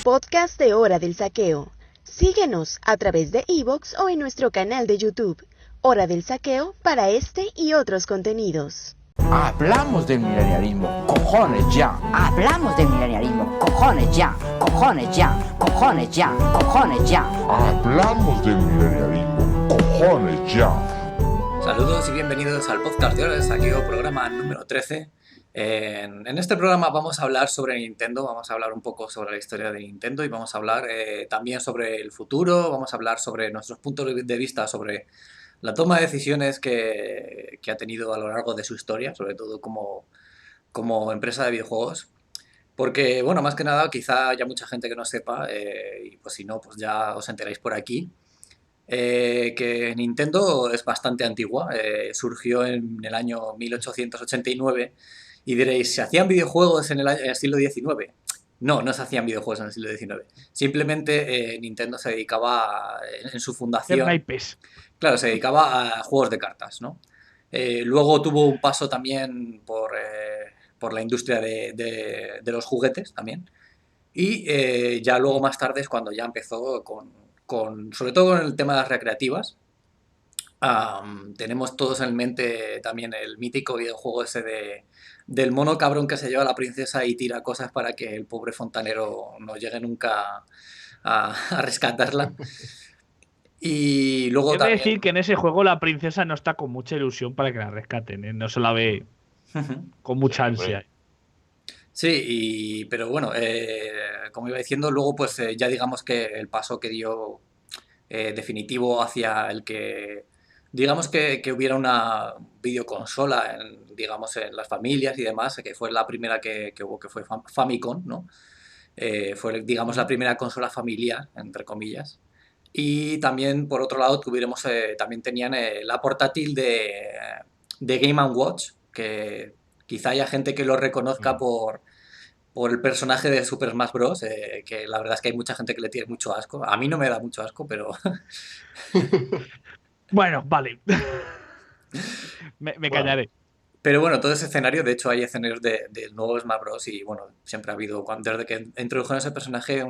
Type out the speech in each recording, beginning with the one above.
podcast de Hora del Saqueo. Síguenos a través de iVoox o en nuestro canal de YouTube. Hora del Saqueo para este y otros contenidos. Hablamos del milenialismo, cojones ya. Hablamos del milenialismo, cojones ya, cojones ya, cojones ya, cojones ya. Hablamos del milenialismo, cojones ya. Saludos y bienvenidos al podcast de Hora del Saqueo, programa número 13. En este programa vamos a hablar sobre Nintendo, vamos a hablar un poco sobre la historia de Nintendo y vamos a hablar también sobre el futuro, vamos a hablar sobre nuestros puntos de vista sobre la toma de decisiones que ha tenido a lo largo de su historia, sobre todo como empresa de videojuegos. Porque, bueno, más que nada, quizá haya mucha gente que no sepa, y pues si no, pues ya os enteráis por aquí, que Nintendo es bastante antigua, surgió en el año 1889 y diréis, ¿se hacían videojuegos en el siglo XIX? No, no se hacían videojuegos en el siglo XIX. Simplemente Nintendo se dedicaba, en su fundación... Claro, se dedicaba a juegos de cartas, ¿no? Luego tuvo un paso también por la industria de los juguetes también. Y ya luego más tarde es cuando ya empezó sobre todo con el tema de las recreativas. Tenemos todos en mente también el mítico videojuego ese del mono cabrón que se lleva a la princesa y tira cosas para que el pobre fontanero no llegue nunca a rescatarla. Y luego Quiero también... decir que en ese juego la princesa no está con mucha ilusión para que la rescaten, ¿eh? No se la ve con mucha ansia. Sí, pero bueno, como iba diciendo, luego pues ya digamos que el paso que dio definitivo hacia el que, digamos que hubiera una videoconsola digamos, en las familias y demás, que fue la primera que hubo, que fue Famicom, ¿no? Fue, digamos, la primera consola familiar, entre comillas. Y también, por otro lado, también tenían la portátil de Game & Watch, que quizá haya gente que lo reconozca por el personaje de Super Smash Bros., que la verdad es que hay mucha gente que le tiene mucho asco. A mí no me da mucho asco, pero... Bueno, vale. me callaré. Pero bueno, todo ese escenario, de hecho hay escenarios del nuevo Smash Bros. Y bueno, siempre ha habido, desde que introdujeron ese personaje,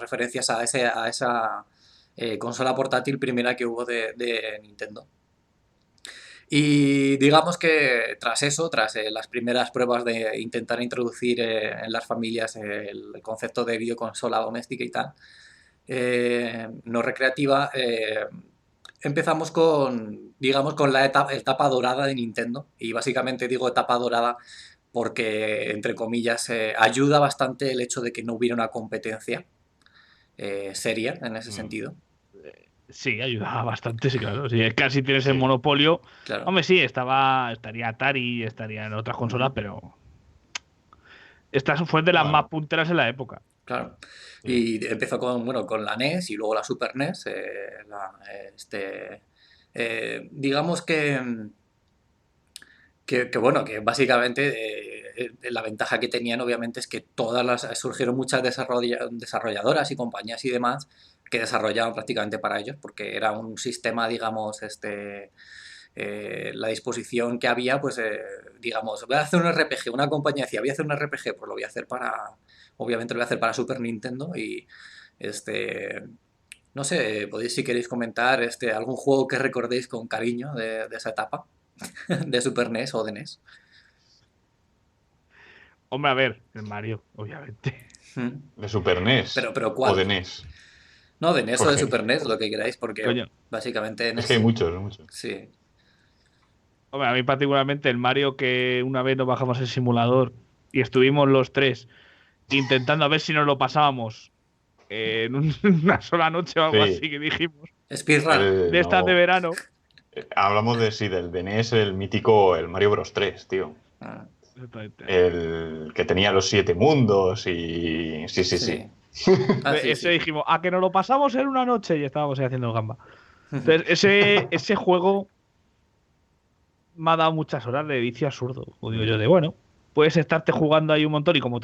referencias a esa consola portátil primera que hubo de Nintendo. Y digamos que tras eso, tras las primeras pruebas de intentar introducir en las familias el concepto de videoconsola doméstica y tal, no recreativa, empezamos digamos, con la etapa dorada de Nintendo. Y básicamente digo etapa dorada porque, entre comillas, ayuda bastante el hecho de que no hubiera una competencia seria en ese sentido. Sí, ayudaba bastante, sí, claro. Si casi tienes el monopolio. Claro. Hombre, sí, estaría Atari, estaría en otras consolas, pero esta fue de las más punteras en la época. Claro. Y empezó con la NES y luego la Super NES. Digamos que bueno, que básicamente la ventaja que tenían obviamente es que surgieron muchas desarrolladoras y compañías y demás que desarrollaban prácticamente para ellos, porque era un sistema, digamos, la disposición que había, pues, digamos, voy a hacer un RPG, una compañía decía, voy a hacer un RPG, pues lo voy a hacer obviamente lo voy a hacer para Super Nintendo y, no sé, podéis, si queréis comentar, algún juego que recordéis con cariño de esa etapa, de Super NES o de NES. Hombre, a ver, el Mario, obviamente. ¿De Super NES? ¿Pero cuál? ¿O de NES? No, de NES o de Super NES, lo que queráis, porque Coño. básicamente NES... Es que hay muchos. Sí. Hombre, a mí particularmente el Mario, que una vez nos bajamos el simulador y estuvimos los tres intentando a ver si nos lo pasábamos en una sola noche o algo así, que dijimos. Speedrun. De estas de verano. Hablamos del de NES, el mítico, el Mario Bros 3, tío. El que tenía los 7 mundos y... Sí. Ese dijimos, a que nos lo pasamos en una noche y estábamos ahí haciendo gamba. Entonces, ese juego me ha dado muchas horas de vicio absurdo. O digo yo, bueno, puedes estarte jugando ahí un montón y como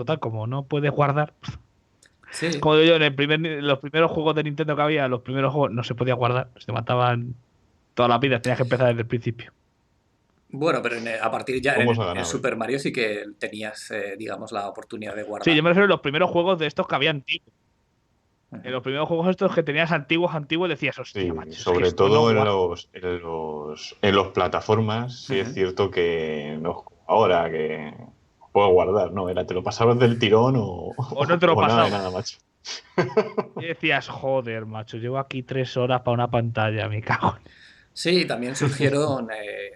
no puedes guardar. Sí. Como digo yo, los primeros juegos de Nintendo que había, los primeros juegos no se podía guardar, se mataban todas las vidas, tenías que empezar desde el principio. Bueno, pero a partir ya ¿Cómo se ha en ganado? Super Mario sí que tenías, digamos, la oportunidad de guardar. Sí, yo me refiero a los primeros juegos de estos que había antiguos. Ujú. En los primeros juegos estos que tenías antiguos, decías, hostia, Sí, macho, es que sobre esto no todo guarda. en los plataformas, sí es Ujú. cierto que no es como ahora que puedo guardar, ¿no? Era te lo pasabas del tirón O no te lo o nada de pasabas. nada, macho. Y decías, joder, macho, llevo aquí 3 horas para una pantalla, me cago. Sí, también surgieron,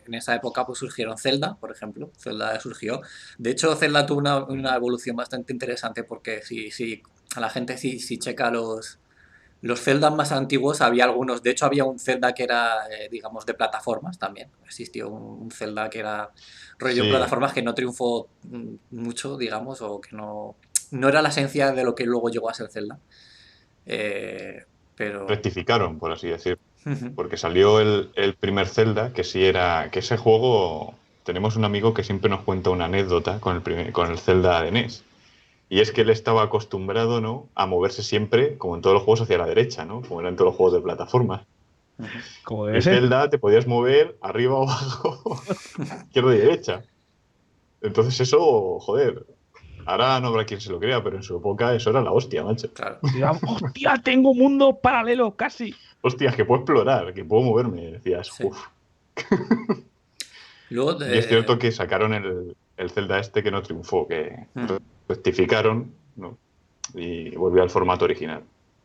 en esa época pues surgieron Zelda, por ejemplo. Zelda surgió. De hecho, Zelda tuvo una evolución bastante interesante porque si a la gente si checa los Zelda más antiguos, había algunos. De hecho, había un Zelda que era, digamos, de plataformas también. Existió un Zelda que era rollo Sí, plataformas que no triunfó mucho, digamos, o que no era la esencia de lo que luego llegó a ser Zelda. Eh, pero. rectificaron, por así decirlo. Ujú, Porque salió el primer Zelda, que sí era. Que ese juego. Tenemos un amigo que siempre nos cuenta una anécdota con el Zelda de NES. Y es que él estaba acostumbrado, ¿no? A moverse siempre, como en todos los juegos, hacia la derecha, ¿no? Como eran todos los juegos de plataforma. ujú. Como Y debe en ser. Zelda te podías mover arriba o abajo, izquierda y derecha. Entonces eso, joder, ahora no habrá quien se lo crea, pero en su época eso era la hostia, macho. Claro. Digamos, hostia, tengo un mundo paralelo casi. Hostias, que puedo explorar, que puedo moverme, decías, Sí. uff. Luego, Y es cierto que sacaron el Zelda este que no triunfó, que mm, rectificaron, ¿no? Y volvió al formato original,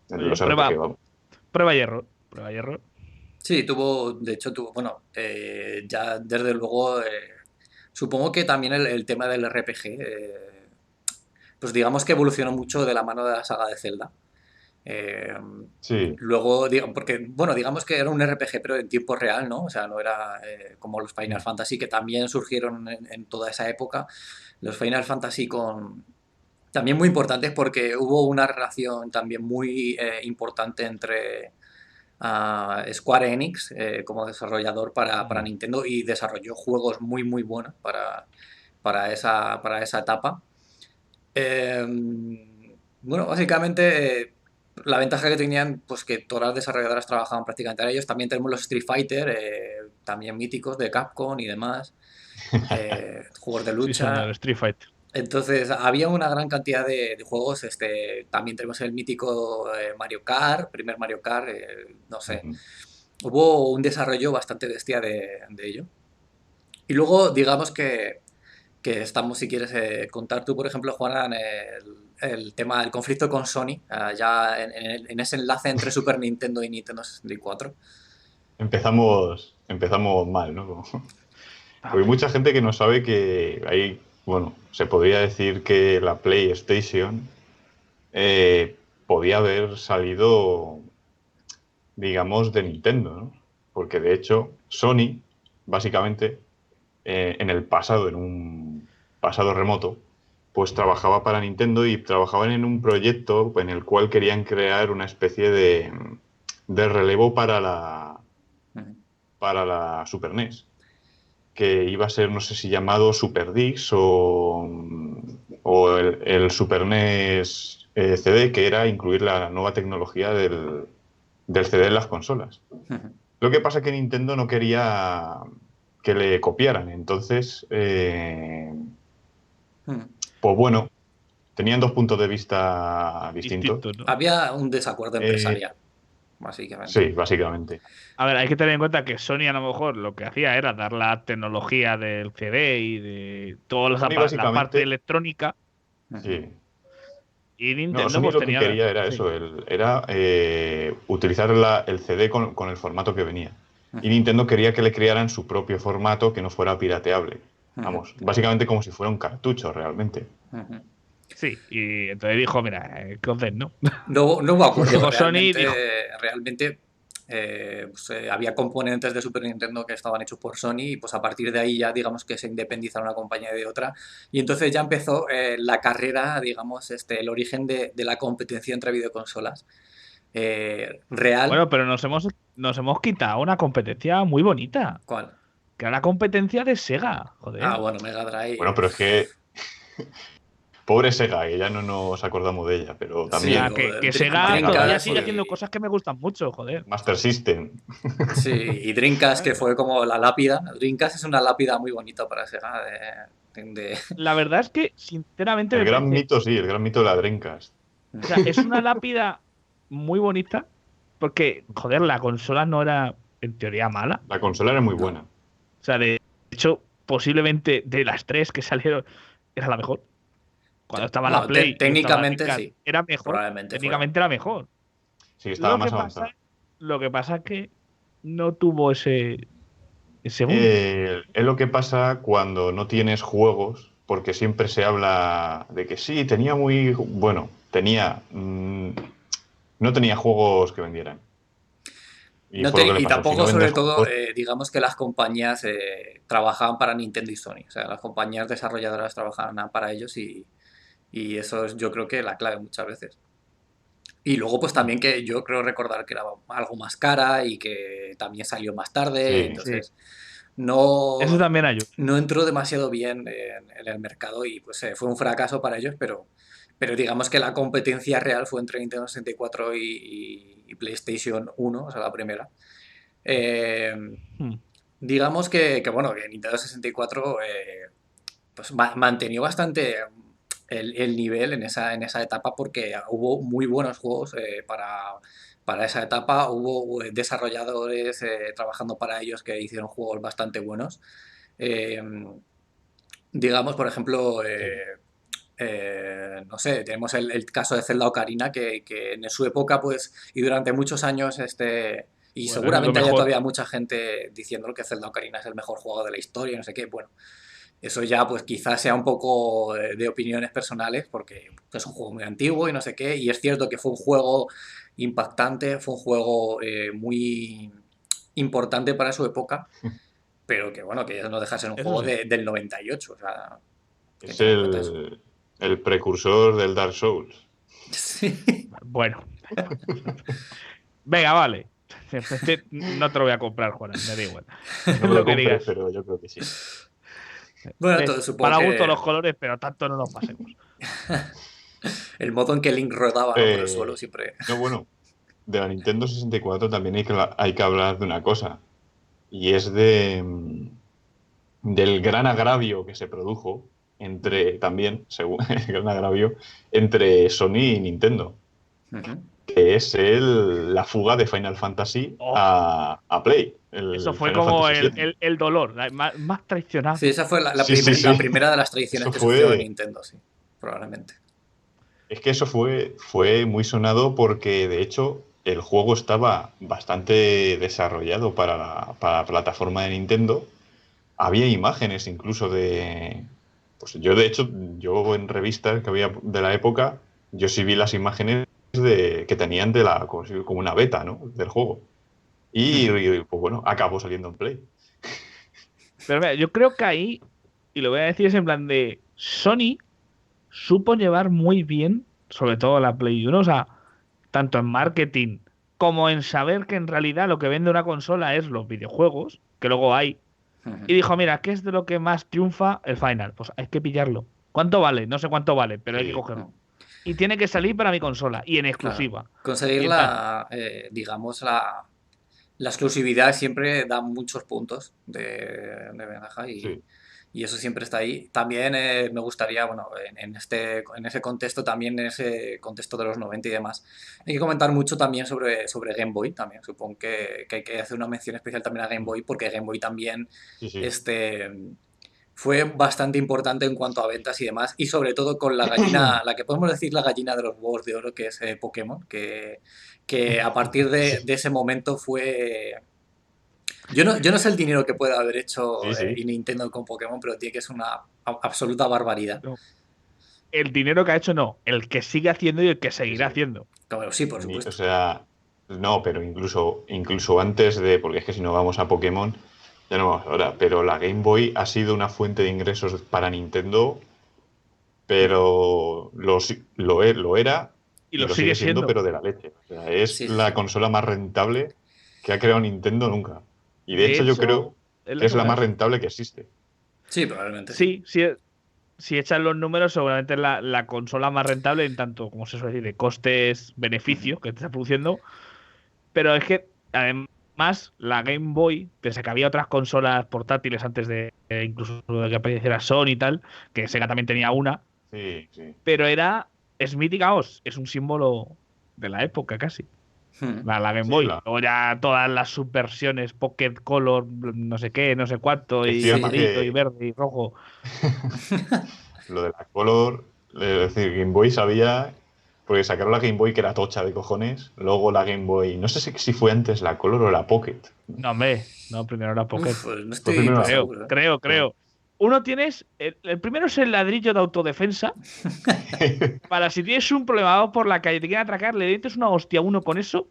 el de Oye, los RPG, vamos. prueba y error. Prueba y error. sí, de hecho tuvo, bueno, ya desde luego, supongo que también el tema del RPG, pues digamos que evolucionó mucho de la mano de la saga de Zelda. Eh, Sí, Luego, porque, bueno, digamos que era un RPG, pero en tiempo real, ¿no? O sea, no era como los Final Fantasy, que también surgieron en toda esa época. Los Final Fantasy también muy importantes porque hubo una relación también muy importante entre Square Enix como desarrollador para Nintendo y desarrolló juegos muy, muy buenos para esa etapa. Eh, bueno, básicamente la ventaja que tenían, pues que todas las desarrolladoras trabajaban prácticamente en ellos. También tenemos los Street Fighter, también míticos de Capcom y demás, juegos de Sí, señor, lucha. Street Fighter. Entonces, había una gran cantidad de juegos. También tenemos el mítico Mario Kart, primer Mario Kart, no sé. Hubo un desarrollo bastante bestia de ello. Y luego, digamos que estamos, si quieres contar tú, por ejemplo, Juana, el tema del conflicto con Sony, ya en ese enlace entre Super Nintendo y Nintendo 64. empezamos mal, ¿no? Porque hay mucha gente que no sabe que hay, bueno, se podría decir que la PlayStation podía haber salido, digamos, de Nintendo, ¿no? Porque de hecho, Sony, básicamente, en el pasado, en un pasado remoto, pues trabajaba para Nintendo y trabajaban en un proyecto en el cual querían crear una especie de relevo Ujú. para la Super NES, que iba a ser, no sé si llamado Super Disc o el Super NES CD, que era incluir la nueva tecnología del CD en las consolas. Ujú. Lo que pasa es que Nintendo no quería que le copiaran, entonces, Ujú. pues bueno, tenían dos puntos de vista distintos. Distinto, ¿no? Había un desacuerdo Eh, empresarial, básicamente. sí, básicamente. A ver, hay que tener en cuenta que Sony a lo mejor lo que hacía era dar la tecnología del CD y de toda Sony la parte básicamente, electrónica Ujú. sí. y No, Nintendo Sony pues lo que tenía... quería era Sí. eso, era utilizar el CD con el formato que venía. Y Ujú. Nintendo quería que le crearan su propio formato que no fuera pirateable. Ujú. Vamos, básicamente como si fuera un cartucho realmente. Ujú. Sí, y entonces dijo, mira, que os den, ¿no? No hubo Y acuerdo, llegó Sony y dijo, realmente pues, había componentes de Super Nintendo que estaban hechos por Sony y pues a partir de ahí ya digamos que se independizaron una compañía de otra y entonces ya empezó la carrera, digamos, el origen de la competencia entre videoconsolas real. bueno, pero nos hemos quitado una competencia muy bonita, ¿Cuál? que era la competencia de Sega, Ah, joder. bueno, Mega Drive. Bueno, pero es que Pobre Sega, que ya no nos acordamos de ella, pero también Sí, que Sega Dreamcast, todavía sigue sí. haciendo cosas que me gustan mucho, joder. Master System. Sí, y Dreamcast, que fue como la lápida. Dreamcast es una lápida muy bonita para Sega. La verdad es que, sinceramente, El me gran parece, mito, sí, el gran mito de la Dreamcast. o sea, es una lápida muy bonita, porque, joder, la consola no era, en teoría, mala. La consola era muy buena. O sea, de hecho, posiblemente de las tres que salieron, era la mejor. Cuando estaba No, la Play, y estaba la técnicamente Dreamcast, sí. era mejor. Probablemente Técnicamente era mejor. Sí, estaba Lo más que avanzada. lo que pasa es que no tuvo ese boom. Es lo que pasa cuando no tienes juegos, porque siempre se habla de que sí, tenía muy... Bueno, tenía... no tenía juegos que vendieran. Y No fue lo que le y pasó. Si tampoco, no sobre vendes todo, juegos, digamos que las compañías trabajaban para Nintendo y Sony. O sea, las compañías desarrolladoras trabajaban para ellos y eso es, yo creo que la clave muchas veces. Y luego, pues también que yo creo recordar que era algo más cara y que también salió más tarde. Sí. Entonces, no, Eso también ayuda. no entró demasiado bien en el mercado y pues fue un fracaso para ellos, pero digamos que la competencia real fue entre Nintendo 64 y PlayStation 1, o sea, la primera. Eh, Hmm. digamos bueno, que Nintendo 64 pues mantenió bastante el nivel en esa etapa porque hubo muy buenos juegos para esa etapa, hubo desarrolladores trabajando para ellos que hicieron juegos bastante buenos. Eh, digamos, por ejemplo, no sé, tenemos el caso de Zelda Ocarina, que en su época, pues, y durante muchos años, y Bueno, es lo seguramente haya mejor. todavía mucha gente diciendo que Zelda Ocarina es el mejor juego de la historia, no sé qué, bueno, eso ya, pues, quizás sea un poco de opiniones personales, porque es un juego muy antiguo y no sé qué, y es cierto que fue un juego impactante, fue un juego muy importante para su época, pero que, bueno, que no deja de ser un Eso juego sí. del 98, o sea, que es ten en cuenta eso. el precursor del Dark Souls. Sí. Bueno. Venga, vale. No te lo voy a comprar, Juan, me da igual. No me Lo lo que compré, digas. pero yo creo que sí. Bueno, ¿Ves? entonces supongo Para que gusto los colores, pero tanto no nos pasemos. el modo en que Link rodaba, ¿no? por el suelo siempre. No, bueno, de la Nintendo 64 también hay que hablar de una cosa. Y es del gran agravio que se produjo también, según el gran agravio, entre Sony y Nintendo. Ujú. Que es la fuga de Final Fantasy Oh. a Play. Eso fue Final como Fantasy VII. el dolor, más traicionado. Sí, esa fue la Sí, sí, sí. la primera de las traiciones Eso que fue- sufrió Nintendo, sí, probablemente. Es que eso fue muy sonado porque, de hecho, el juego estaba bastante desarrollado para la plataforma de Nintendo. Había imágenes incluso de... Pues yo, de hecho, yo en revistas que había de la época, yo sí vi las imágenes que tenían como una beta, ¿no? Del juego. Pues bueno, acabó saliendo en Play. Pero mira, yo creo que ahí, y lo voy a decir, es en plan de Sony supo llevar muy bien, sobre todo la Play 1, o sea, tanto en marketing como en saber que en realidad lo que vende una consola es los videojuegos, que luego hay. Ujú. Y dijo, mira, ¿qué es de lo que más triunfa? El Final. Pues hay que pillarlo. ¿Cuánto vale? No sé cuánto vale, pero hay que Sí. cogerlo. Y tiene que salir para mi consola, y en exclusiva. Claro. Conseguir Y en tal. digamos, la exclusividad siempre da muchos puntos de ventaja Sí. y eso siempre está ahí. También me gustaría, bueno, en ese contexto, también en ese contexto de los 90 y demás, hay que comentar mucho también sobre Game Boy también. Supongo que hay que hacer una mención especial también a Game Boy porque Game Boy también Sí, sí. fue bastante importante en cuanto a ventas y demás, y sobre todo con la gallina, la que podemos decir la gallina de los huevos de oro, que es Pokémon, que a partir de ese momento fue... Yo no sé el dinero que puede haber hecho Sí, sí. y Nintendo con Pokémon, pero tiene que es una absoluta barbaridad. No. El dinero que ha hecho no, el que sigue haciendo y el que seguirá Sí. haciendo. Claro, sí, por O supuesto. sea, no, pero incluso antes de, porque es que si no vamos a Pokémon, ya no vamos ahora, pero la Game Boy ha sido una fuente de ingresos para Nintendo, pero lo era Y y lo lo sigue sigue siendo, siendo. pero de la leche. O sea, es Sí, la sí. consola más rentable que ha creado Nintendo nunca. Y de De hecho yo hecho, creo es que es la más segunda. rentable que existe. Sí, probablemente sí. Sí, sí. si echan los números, seguramente es la consola más rentable en tanto, como se suele decir, de costes-beneficio que te está produciendo. Pero es que, además, la Game Boy, pese a que había otras consolas portátiles antes de incluso de que apareciera Sony y tal, que Sega también tenía una, Sí, sí. pero es mítica, es un símbolo de la época casi. La Game Sí, Boy. O ya todas las subversiones, Pocket Color, no sé qué, no sé cuánto, Es y cierto amarillo, y que verde, y rojo. lo de la Color, es decir, Game Boy sabía, porque sacaron la Game Boy que era tocha de cojones, luego la Game Boy, no sé si fue antes la Color o la Pocket. No, hombre, no, primero la Pocket. Uf, pues no Fue estoy primero muy la seguro. Creo. Uno tienes. El primero es el ladrillo de autodefensa. Para si tienes un problema vas por la calle, te quieren atracar, le dientes una hostia a uno con eso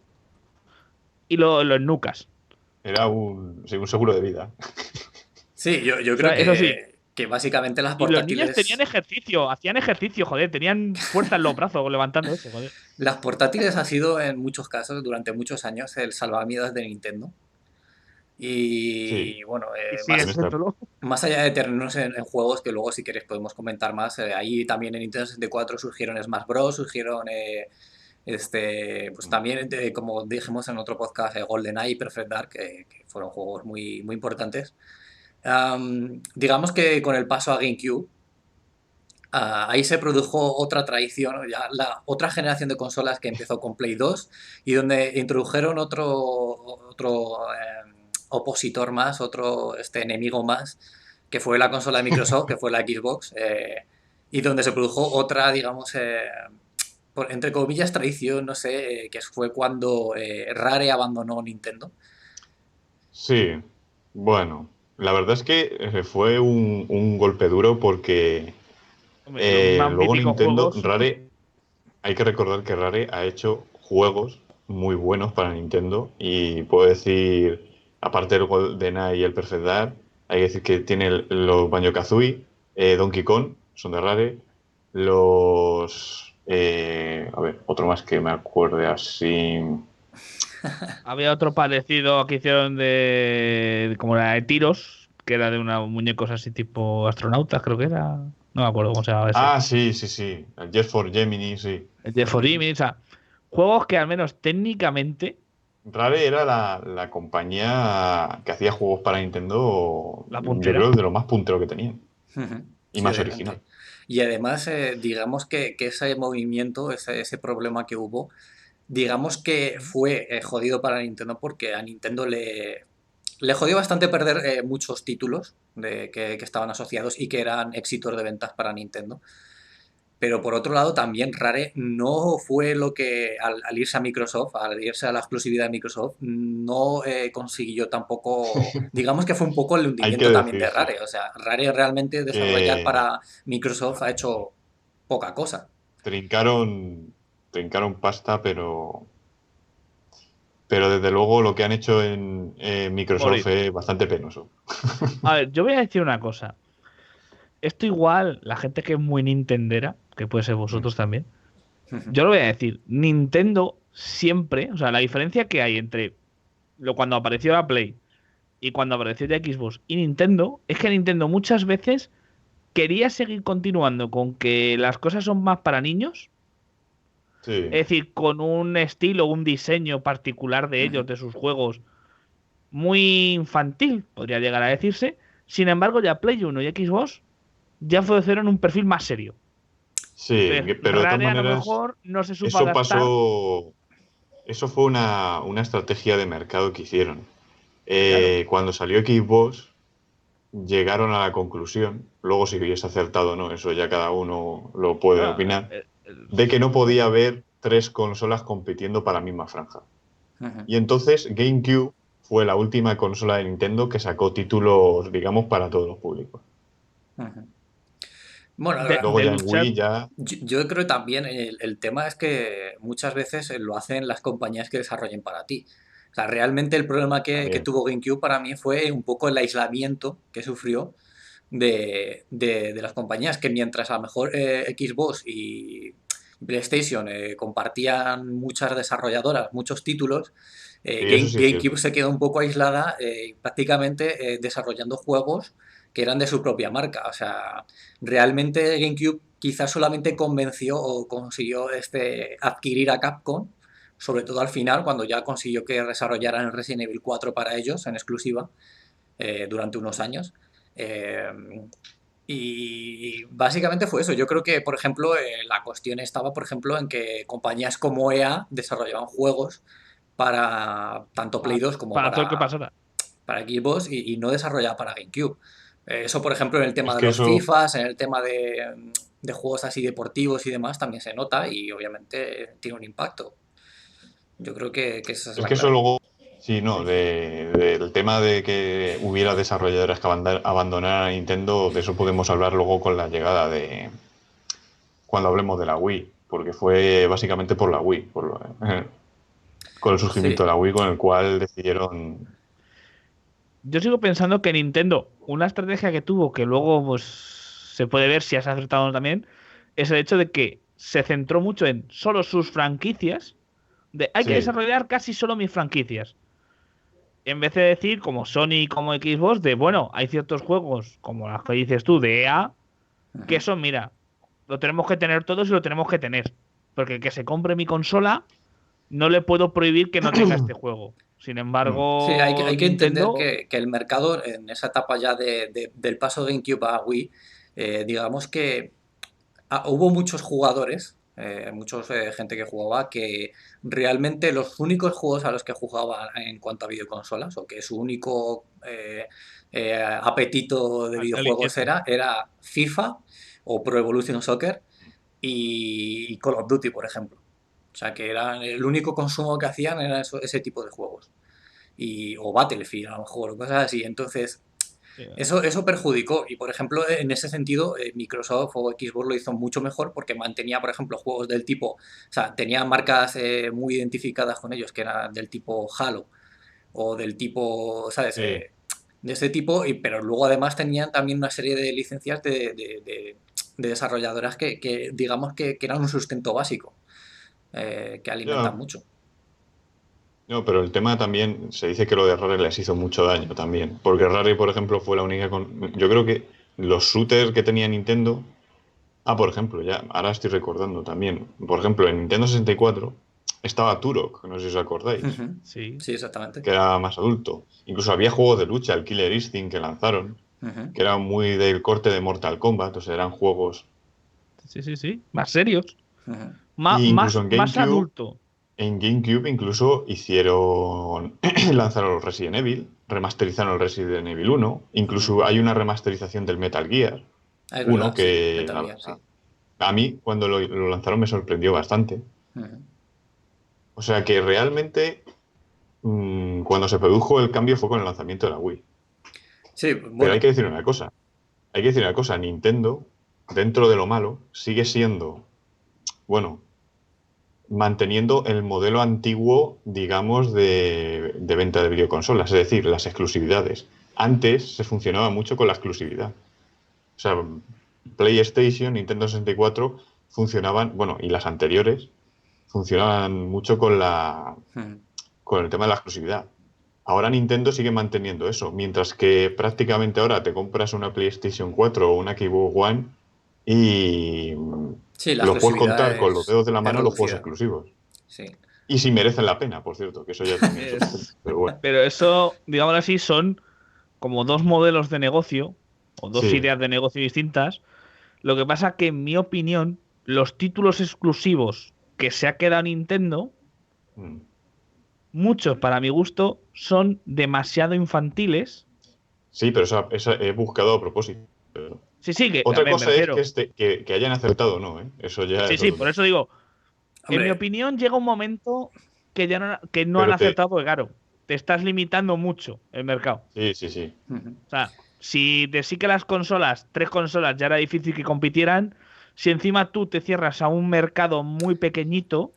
y lo ennucas. Era sí, un seguro de vida. Sí, yo O creo sea, eso sí. que básicamente las Y los niños tenían portátiles. hacían ejercicio, joder, tenían fuerza en los brazos levantando eso, joder. Las portátiles ha sido en muchos casos, durante muchos años, el salvavidas de Nintendo. Sí, Y bueno, Y sigue en esta- siéndolo. más allá de tenernos en juegos, que luego si queréis podemos comentar más, ahí también en Nintendo 64 surgieron Smash Bros, surgieron pues también, como dijimos en otro podcast, GoldenEye y Perfect Dark, que fueron juegos muy, muy importantes. Digamos que con el paso a GameCube, ahí se produjo otra tradición, ¿no? Ya la otra generación de consolas que empezó con Play 2 y donde introdujeron otro opositor más, otro enemigo más, que fue la consola de Microsoft, que fue la Xbox, y donde se produjo otra, digamos, entre comillas, tradición, no sé, que fue cuando Rare abandonó Nintendo. sí. Bueno, la verdad es que fue un golpe duro porque Hombre, los más luego míticos Nintendo, juegos. Rare, hay que recordar que Rare ha hecho juegos muy buenos para Nintendo y puedo decir, aparte del GoldenEye y el Perfect Dark, hay que decir que tiene los Banjo-Kazooie, Donkey Kong, son de Rare, a ver, otro más que me acuerde así. Había otro parecido que hicieron como la de tiros, que era de unos muñecos así tipo astronautas, creo que era. No me acuerdo cómo se llamaba ese. Ah, sí, sí, sí, el Jet for Gemini, sí. El de Forimi, o sea, juegos que al menos técnicamente. Rare era la compañía que hacía juegos para Nintendo, La yo puntera. creo, de lo más puntero que tenían. Y Sí, más adelante. original. Y además, digamos que ese movimiento, ese problema que hubo, digamos que fue jodido para Nintendo porque a Nintendo le jodió bastante perder muchos títulos que estaban asociados y que eran éxitos de ventas para Nintendo. Pero por otro lado, también Rare no fue lo que al irse a Microsoft, al irse a la exclusividad de Microsoft, no consiguió tampoco, digamos que fue un poco el Hay que hundimiento también de decir, sí, Rare. O sea, Rare realmente desarrollar que para Microsoft ha hecho poca cosa. trincaron pasta, pero desde luego lo que han hecho en Microsoft Morir. es bastante penoso. A ver, yo voy a decir una cosa. Esto igual, la gente que es muy nintendera, que puede ser vosotros también, yo lo voy a decir. Nintendo siempre, o sea, la diferencia que hay entre cuando apareció la Play y cuando apareció ya Xbox y Nintendo, es que Nintendo muchas veces quería seguir continuando con que las cosas son más para niños. Sí, Es decir, con un estilo, un diseño particular de ellos, Ujú. de sus juegos, muy infantil, podría llegar a decirse. Sin embargo, ya Play 1 y Xbox ya fueron un perfil más serio. sí, Entonces, pero de todas Rare a lo maneras, mejor no se supo eso adaptar. pasó, eso fue una estrategia de mercado que hicieron. Claro. Cuando salió Xbox, llegaron a la conclusión, luego si hubiese acertado o no, eso ya cada uno lo puede Claro, opinar, de que no podía haber tres consolas compitiendo para la misma franja. Ujú. Y entonces GameCube fue la última consola de Nintendo que sacó títulos, digamos, para todos los públicos. Ujú. Bueno, Luego de ya en luchar. Wii ya... yo creo también el tema es que muchas veces lo hacen las compañías que desarrollen para ti. O sea, realmente el problema que También. tuvo GameCube para mí fue un poco el aislamiento que sufrió de las compañías, que mientras a lo mejor Xbox y PlayStation compartían muchas desarrolladoras, muchos títulos, Sí, eso sí es GameCube cierto. se quedó un poco aislada, prácticamente desarrollando juegos que eran de su propia marca. O sea, realmente GameCube quizás solamente convenció o consiguió adquirir a Capcom, sobre todo al final, cuando ya consiguió que desarrollaran el Resident Evil 4 para ellos en exclusiva durante unos años. Eh, y básicamente fue eso. Yo creo que, por ejemplo, la cuestión estaba, por ejemplo, en que compañías como EA desarrollaban juegos para tanto Play 2 como Para todo el que pasara. para Xbox y no desarrollaba para GameCube. Eso, por ejemplo, en el tema Es de que los eso, FIFAs, en el tema de juegos así deportivos y demás, también se nota y obviamente tiene un impacto. Yo creo que esa es es la que eso clave. luego, sí, no, del tema de que hubiera desarrolladores que abandonaran a Nintendo, de eso podemos hablar luego con la llegada de, cuando hablemos de la Wii, porque fue básicamente por la Wii, con el surgimiento Sí, de la Wii, con el cual decidieron. Yo sigo pensando que Nintendo, una estrategia que tuvo, que luego pues se puede ver si has acertado o no también, es el hecho de que se centró mucho en solo sus franquicias, de hay que Sí, desarrollar casi solo mis franquicias. En vez de decir, como Sony y como Xbox, de bueno, hay ciertos juegos, como las que dices tú, de EA, que ujú. eso, mira, lo tenemos que tener todos y lo tenemos que tener. Porque el que se compre mi consola, no le puedo prohibir que no tenga este juego. Sin mm, Sí, hay que, embargo, hay que entender Nintendo, que el mercado en esa etapa ya del paso de GameCube a Wii, digamos que hubo muchos jugadores, muchos gente que jugaba, que realmente los únicos juegos a los que jugaba en cuanto a videoconsolas, o que su único apetito de videojuegos aliciente. era FIFA o Pro Evolution Soccer y Call of Duty, por ejemplo. O sea, que era el único consumo que hacían era ese tipo de juegos. O Battlefield, a lo mejor, o cosas así. Entonces, eso perjudicó y, por ejemplo, en ese sentido, Microsoft o Xbox lo hizo mucho mejor porque mantenía, por ejemplo, juegos del tipo, o sea, tenía marcas muy identificadas con ellos, que eran del tipo Halo o del tipo, ¿sabes? sí. De ese tipo, pero luego además tenían también una serie de licencias de desarrolladoras que digamos que eran un sustento básico, que alimentan Ya. mucho. No, pero el tema también, se dice que lo de Rare les hizo mucho daño también. Porque Rare, por ejemplo, fue la única Yo creo que los shooters que tenía Nintendo. Ah, por ejemplo, ya, ahora estoy recordando también. Por ejemplo, en Nintendo 64 estaba Turok, no sé si os acordáis, Ujú. Sí. Sí, exactamente. que era más adulto. Incluso había juegos de lucha, el Killer Instinct que lanzaron, Ujú. que era muy del corte de Mortal Kombat, o sea, eran juegos. Sí, sí, sí. Más serios. Ujú. Y incluso Más adulto. En GameCube incluso hicieron, lanzaron los Resident Evil, remasterizaron el Resident Evil 1, incluso Ujú. hay una remasterización del Metal Gear Ah, es 1 verdad, sí, que Metal Gear, sí. a mí cuando lo lanzaron me sorprendió bastante. Ujú. O sea que realmente cuando se produjo el cambio fue con el lanzamiento de la Wii. Sí, Pero hay bueno, que decir una cosa, Nintendo, dentro de lo malo, sigue siendo, bueno, manteniendo el modelo antiguo, digamos, de venta de videoconsolas, es decir, las exclusividades. Antes se funcionaba mucho con la exclusividad. O sea, PlayStation, Nintendo 64 funcionaban, bueno, y las anteriores funcionaban mucho ujú. con el tema de la exclusividad. Ahora Nintendo sigue manteniendo eso, mientras que prácticamente ahora te compras una PlayStation 4 o una Xbox One y Sí, la los puedes exclusividad contar con los dedos de la es mano los juegos reducida, exclusivos. sí. Y si merecen la pena, por cierto, que eso ya también es otro tema. Es... Pero bueno, Pero eso, digamos así, son como dos modelos de negocio o dos sí. ideas de negocio distintas. Lo que pasa que, en mi opinión, los títulos exclusivos que se ha quedado Nintendo, Mm. muchos para mi gusto, son demasiado infantiles. Sí, pero esa he buscado a propósito. Sí, sí, que a Otra ver, me cosa es que, refiero. que hayan acertado o no, ¿eh? Eso ya Sí, es sí, otro por tema. eso digo, en mi Hombre, opinión llega un momento que ya que no han Pero acertado, porque claro, te estás limitando mucho el mercado. sí, sí, sí. ujú. O sea, si de sí que las consolas, tres consolas, ya era difícil que compitieran, si encima tú te cierras a un mercado muy pequeñito,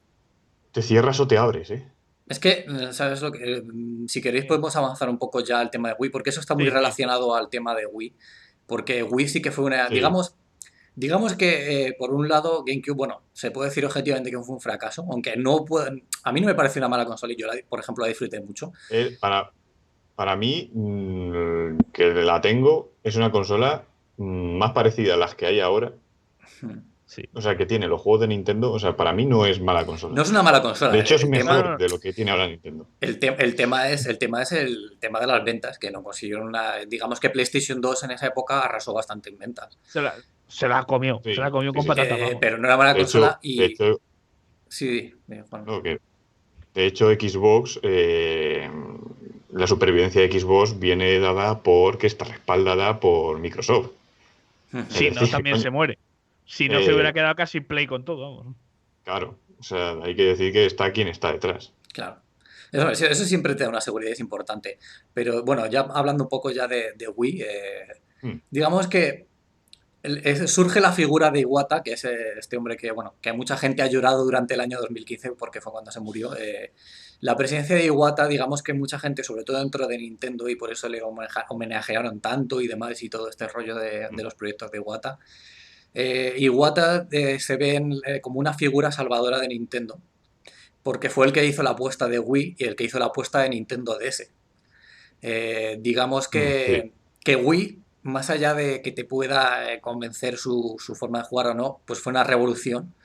Te cierras o te abres, ¿eh? Es que, ¿sabes lo que? Si queréis eh, podemos avanzar un poco ya al tema de Wii, porque eso está muy sí, sí, relacionado al tema de Wii, porque Wii sí que fue una, Sí. digamos que por un lado GameCube, bueno, se puede decir objetivamente que fue un fracaso, aunque no puede, a mí no me parece una mala consola y yo, por ejemplo, la disfruté mucho. Para, Para mí, que la tengo, es una consola más parecida a las que hay ahora. Sí. O sea, que tiene los juegos de Nintendo. O sea, para mí no es mala consola. No es una mala consola. De hecho, es el mejor tema, de lo que tiene ahora Nintendo. el tema es el tema de las ventas, que no consiguieron una. Digamos que PlayStation 2 en esa época arrasó bastante en ventas. Se la comió. Sí, Se la comió sí, con sí. patatas. vamos. Pero no era mala De consola hecho, de hecho, Sí, Juan. no, de hecho, Xbox, la supervivencia de Xbox viene dada porque está respaldada por Microsoft. Si Es no, decir, también coño, se muere. Si no, se hubiera quedado casi Play con todo. Vamos. claro, o sea, hay que decir que está quien está detrás. Claro. Eso siempre te da una seguridad, es importante. Pero bueno, ya hablando un poco ya de Wii, digamos que surge la figura de Iwata, que es este hombre que, bueno, que mucha gente ha llorado durante el año 2015 porque fue cuando se murió. La presencia de Iwata, digamos que mucha gente, sobre todo dentro de Nintendo, y por eso le homenajearon tanto y demás, y todo este rollo de los proyectos de Iwata. Iwata se ve como una figura salvadora de Nintendo, porque fue el que hizo la apuesta de Wii y el que hizo la apuesta de Nintendo DS. Digamos Sí. que Wii, más allá de que te pueda convencer su forma de jugar o no, pues fue una revolución,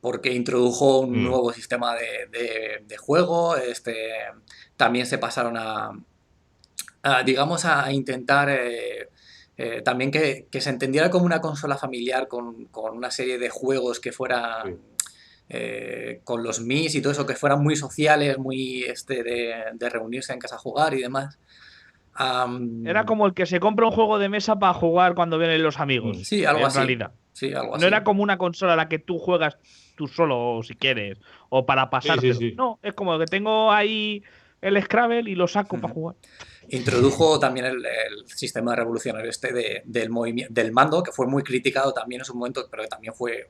porque introdujo un nuevo sistema de juego. También se pasaron digamos, a intentar también que se entendiera como una consola familiar con una serie de juegos que fueran con los Mis y todo eso, que fueran muy sociales, muy de reunirse en casa a jugar y demás. Era como el que se compra un juego de mesa para jugar cuando vienen los amigos. Sí, algo en así. realidad. Sí, algo No así. era como una consola a la que tú juegas tú solo, si quieres, o para pasártelo. Sí. No, es como que tengo ahí el Scrabble y lo saco para jugar. Introdujo también el sistema revolucionario del mando, que fue muy criticado también en su momento, pero que también fue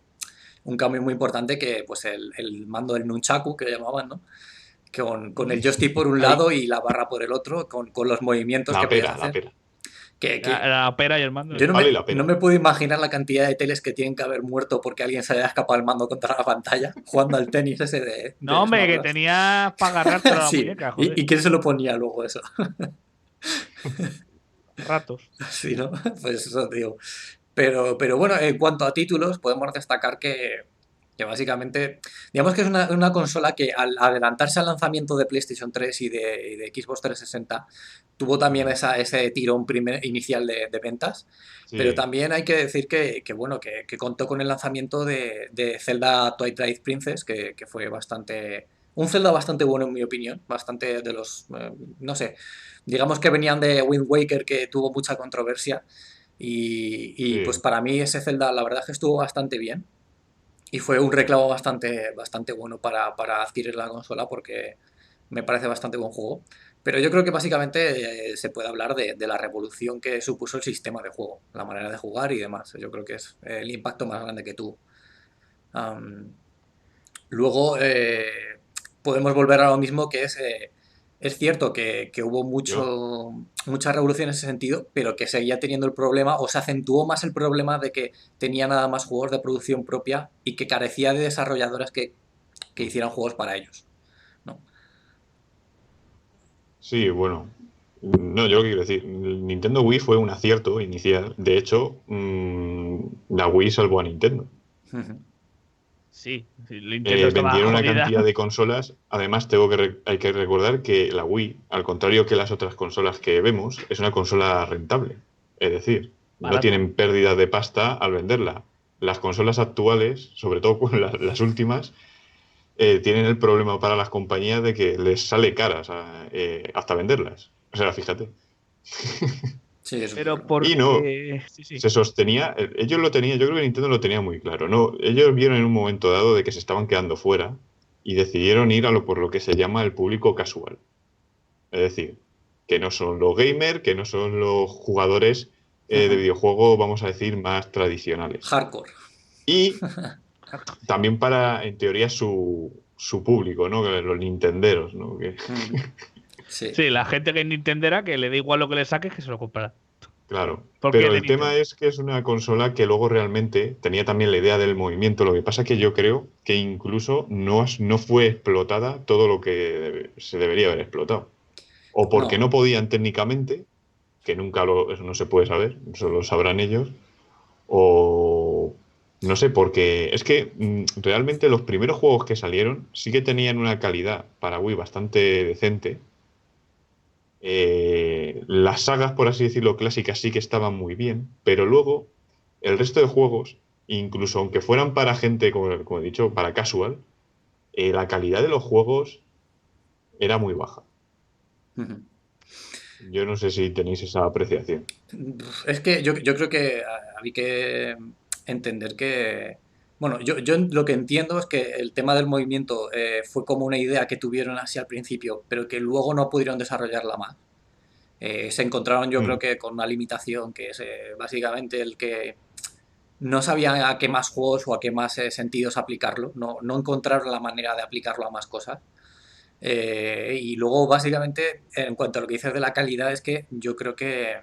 un cambio muy importante, que pues el mando del nunchaku, que llamaban, ¿no? Con el joystick por un lado y la barra por el otro, con los movimientos que podías hacer. La pera. La pera y el mando. Yo Vale la pena. no me puedo imaginar la cantidad de teles que tienen que haber muerto porque alguien se haya escapado el mando contra la pantalla jugando al tenis ese de No, hombre, Smash que Bros. tenías para agarrarte a la Sí. muñeca, joder. ¿Y quién se lo ponía luego eso? Ratos. Sí, ¿no? Pues eso te digo. Pero bueno, en cuanto a títulos, podemos destacar que básicamente, digamos que es una consola que al adelantarse al lanzamiento de PlayStation 3 y de Xbox 360, tuvo también ese tirón inicial de ventas. Sí. Pero también hay que decir que bueno, que contó con el lanzamiento de Zelda Twilight Princess, que fue un Zelda bastante bueno en mi opinión, bastante de los, no sé, digamos que venían de Wind Waker, que tuvo mucha controversia, y pues para mí ese Zelda la verdad es que estuvo bastante bien, y fue un reclamo bastante bueno para adquirir la consola, porque me parece bastante buen juego. Pero yo creo que básicamente se puede hablar de la revolución que supuso el sistema de juego, la manera de jugar y demás. Yo creo que es el impacto más grande que tuvo. Luego podemos volver a lo mismo, que es cierto que hubo mucha revolución en ese sentido, pero que seguía teniendo el problema, o se acentuó más el problema, de que tenía nada más juegos de producción propia y que carecía de desarrolladoras que hicieran juegos para ellos, ¿no? Sí, bueno. No, yo lo que quiero decir, Nintendo Wii fue un acierto inicial. De hecho, la Wii salvó a Nintendo. Sí, Nintendo estaba Vendieron una jodida. cantidad de consolas. Además, hay que recordar que la Wii, al contrario que las otras consolas que vemos, es una consola rentable. Es decir, Barato. no tienen pérdida de pasta al venderla. Las consolas actuales, sobre todo con las últimas, tienen el problema para las compañías de que les sale caras hasta venderlas. O sea, fíjate. Sí, eso Pero es porque... Y no, Sí. se sostenía, ellos lo tenían, yo creo que Nintendo lo tenía muy claro, ¿no? Ellos vieron en un momento dado de que se estaban quedando fuera y decidieron ir por lo que se llama el público casual. Es decir, que no son los gamers, que no son los jugadores de videojuegos, vamos a decir, más tradicionales. hardcore. Y también para, en teoría, su público, ¿no? Los nintenderos, ¿no? Sí. Sí, la gente que es nintendera, que le da igual lo que le saques, que se lo comprará. Claro, Porque pero es de el tema Nintendo. es que es una consola que luego realmente tenía también la idea del movimiento. Lo que pasa es que yo creo que incluso no fue explotada todo lo que se debería haber explotado. o porque no podían técnicamente, que eso no se puede saber, eso lo sabrán ellos, o no sé, porque es que realmente los primeros juegos que salieron sí que tenían una calidad para Wii bastante decente. Las sagas, por así decirlo, clásicas sí que estaban muy bien, pero luego el resto de juegos, incluso aunque fueran para gente, como he dicho, para casual, la calidad de los juegos era muy baja. Yo no sé si tenéis esa apreciación. Es que yo creo que hay que entender que... Bueno, yo lo que entiendo es que el tema del movimiento fue como una idea que tuvieron así al principio, pero que luego no pudieron desarrollarla más. Se encontraron yo creo que con una limitación que es básicamente el que no sabían a qué más juegos o a qué más sentidos aplicarlo, no encontraron la manera de aplicarlo a más cosas. Y luego básicamente en cuanto a lo que dices de la calidad es que yo creo que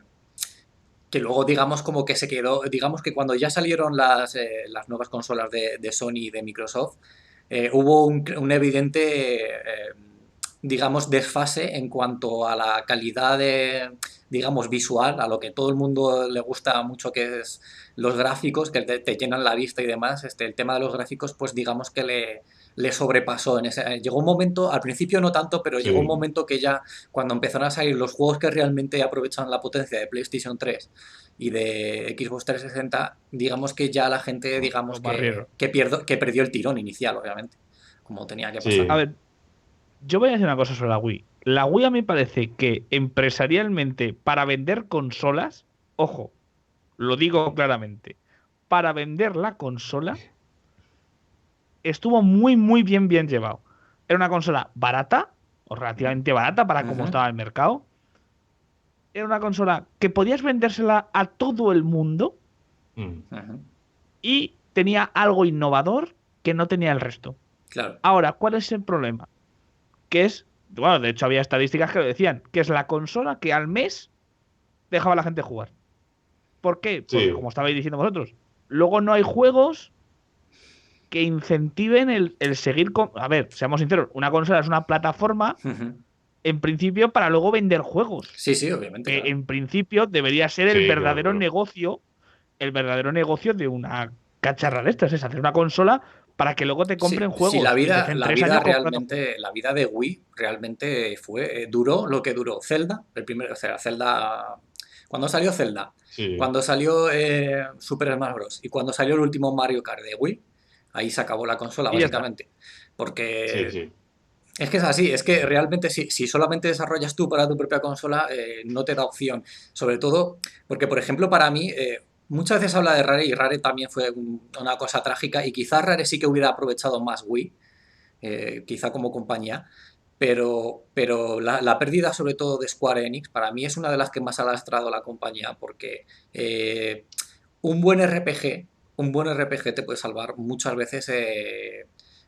luego digamos como que se quedó, digamos que cuando ya salieron las nuevas consolas de Sony y de Microsoft, hubo un evidente digamos, desfase en cuanto a la calidad de, digamos, visual, a lo que todo el mundo le gusta mucho, que es los gráficos, que te llenan la vista y demás. El tema de los gráficos, pues digamos que le sobrepasó. Llegó un momento, al principio no tanto, pero llegó un momento que ya, cuando empezaron a salir los juegos que realmente aprovechaban la potencia de PlayStation 3 y de Xbox 360, digamos que ya la gente, digamos, que perdió el tirón inicial, obviamente, como tenía que pasar. A ver, yo voy a decir una cosa sobre la Wii. La Wii a mí me parece que empresarialmente, para vender consolas, ojo, lo digo claramente, para vender la consola, estuvo muy, muy bien llevado. Era una consola barata, o relativamente barata para cómo estaba el mercado. Era una consola que podías vendérsela a todo el mundo y tenía algo innovador que no tenía el resto. Claro. Ahora, ¿cuál es el problema? Que es, bueno, de hecho había estadísticas que lo decían, que es la consola que al mes dejaba a la gente jugar. ¿Por qué? Porque, como estabais diciendo vosotros, luego no hay juegos que incentiven el seguir con... A ver, seamos sinceros, una consola es una plataforma, en principio, para luego vender juegos. Sí, sí, obviamente. Que en principio debería ser el verdadero negocio, de una cacharra de estas, es hacer una consola para que luego te compren juegos. Sí, la vida de Wii realmente duró lo que duró Zelda, Zelda, cuando salió Zelda, cuando salió Super Smash Bros. Y cuando salió el último Mario Kart de Wii, ahí se acabó la consola, básicamente. Porque es que es así, es que realmente si solamente desarrollas tú para tu propia consola, no te da opción. Sobre todo porque, por ejemplo, para mí... muchas veces habla de Rare y Rare también fue una cosa trágica y quizás Rare sí que hubiera aprovechado más Wii, quizá como compañía, pero la pérdida sobre todo de Square Enix para mí es una de las que más ha lastrado la compañía porque un buen RPG te puede salvar muchas veces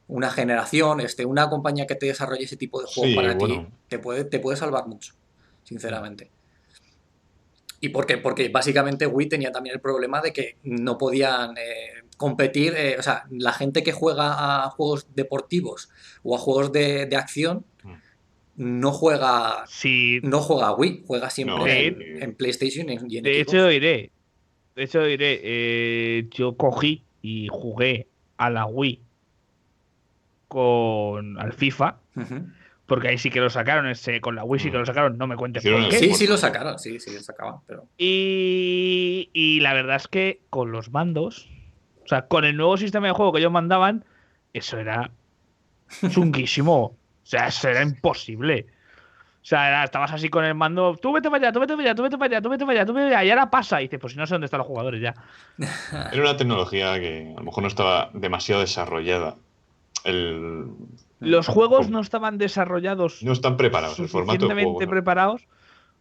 una generación, una compañía que te desarrolle ese tipo de juegos para ti, te puede salvar mucho, sinceramente. ¿Y por qué? Porque básicamente Wii tenía también el problema de que no podían competir, o sea, la gente que juega a juegos deportivos o a juegos de acción no juega a Wii, juega siempre en PlayStation y en Xbox. De hecho diré, yo cogí y jugué a la Wii al FIFA. Porque ahí sí que lo sacaron, con la Wii sí que lo sacaron, no me cuentes por qué. Sí lo sacaron, sí lo sacaban, pero... Y la verdad es que con los mandos, o sea, con el nuevo sistema de juego que ellos mandaban, eso era chunguísimo. O sea, eso era imposible. O sea, estabas así con el mando, tú vete para allá, tú vete para allá, tú vete para allá, tú vete para allá, tú vete para allá, y ahora pasa. Y dices, pues si no sé dónde están los jugadores ya. Era una tecnología que a lo mejor no estaba demasiado desarrollada. Los juegos no estaban desarrollados. No están preparados, el formato de juego. Preparados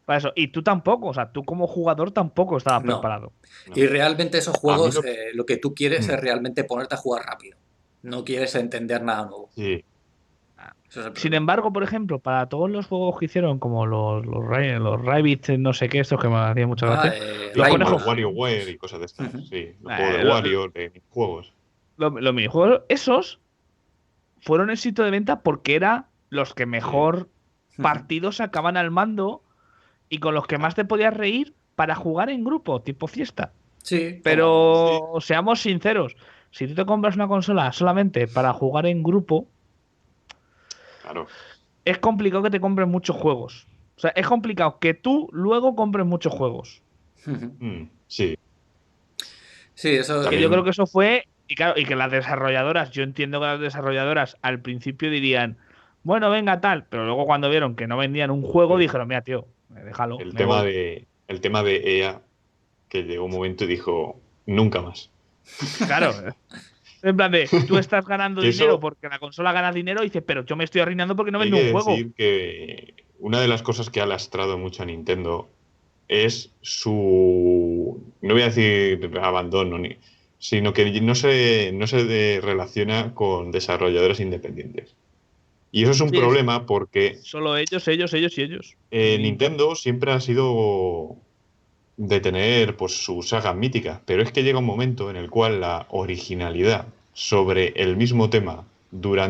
para eso. Y tú tampoco, o sea, tú como jugador tampoco estabas preparado. No. Y realmente esos juegos, lo que tú quieres es realmente ponerte a jugar rápido. No quieres entender nada nuevo. Sí. Sin embargo, por ejemplo, para todos los juegos que hicieron, como los Rabbids, no sé qué, estos que me hacían mucha gracia. Los conejos WarioWare y cosas de estas. Sí, los juegos de Wario, de minijuegos. Los minijuegos, esos fueron éxito de venta porque eran los que mejor partidos sacaban al mando y con los que más te podías reír para jugar en grupo, tipo fiesta. Sí, Pero seamos sinceros, si tú te compras una consola solamente para jugar en grupo, Claro. es complicado que te compres muchos juegos. O sea, es complicado que tú luego compres muchos juegos. Sí. sí, eso. Que También- yo creo que eso fue, y claro, y que las desarrolladoras, yo entiendo que las desarrolladoras al principio dirían, bueno, venga tal, pero luego cuando vieron que no vendían un juego, Sí. dijeron, mira, tío, déjalo. El me tema voy". el tema de EA, que llegó un momento y dijo, nunca más. Claro. En plan de, tú estás ganando Que eso- dinero porque la consola gana dinero y dices, pero yo me estoy arruinando porque no Hay vendo que un juego. decir que una de las cosas que ha lastrado mucho a Nintendo es su, no voy a decir abandono, sino que no se relaciona con desarrolladores independientes. Y eso es un Sí, problema porque Solo ellos y ellos. Nintendo siempre ha sido de tener pues sus sagas míticas, pero es que llega un momento en el cual la originalidad sobre el mismo tema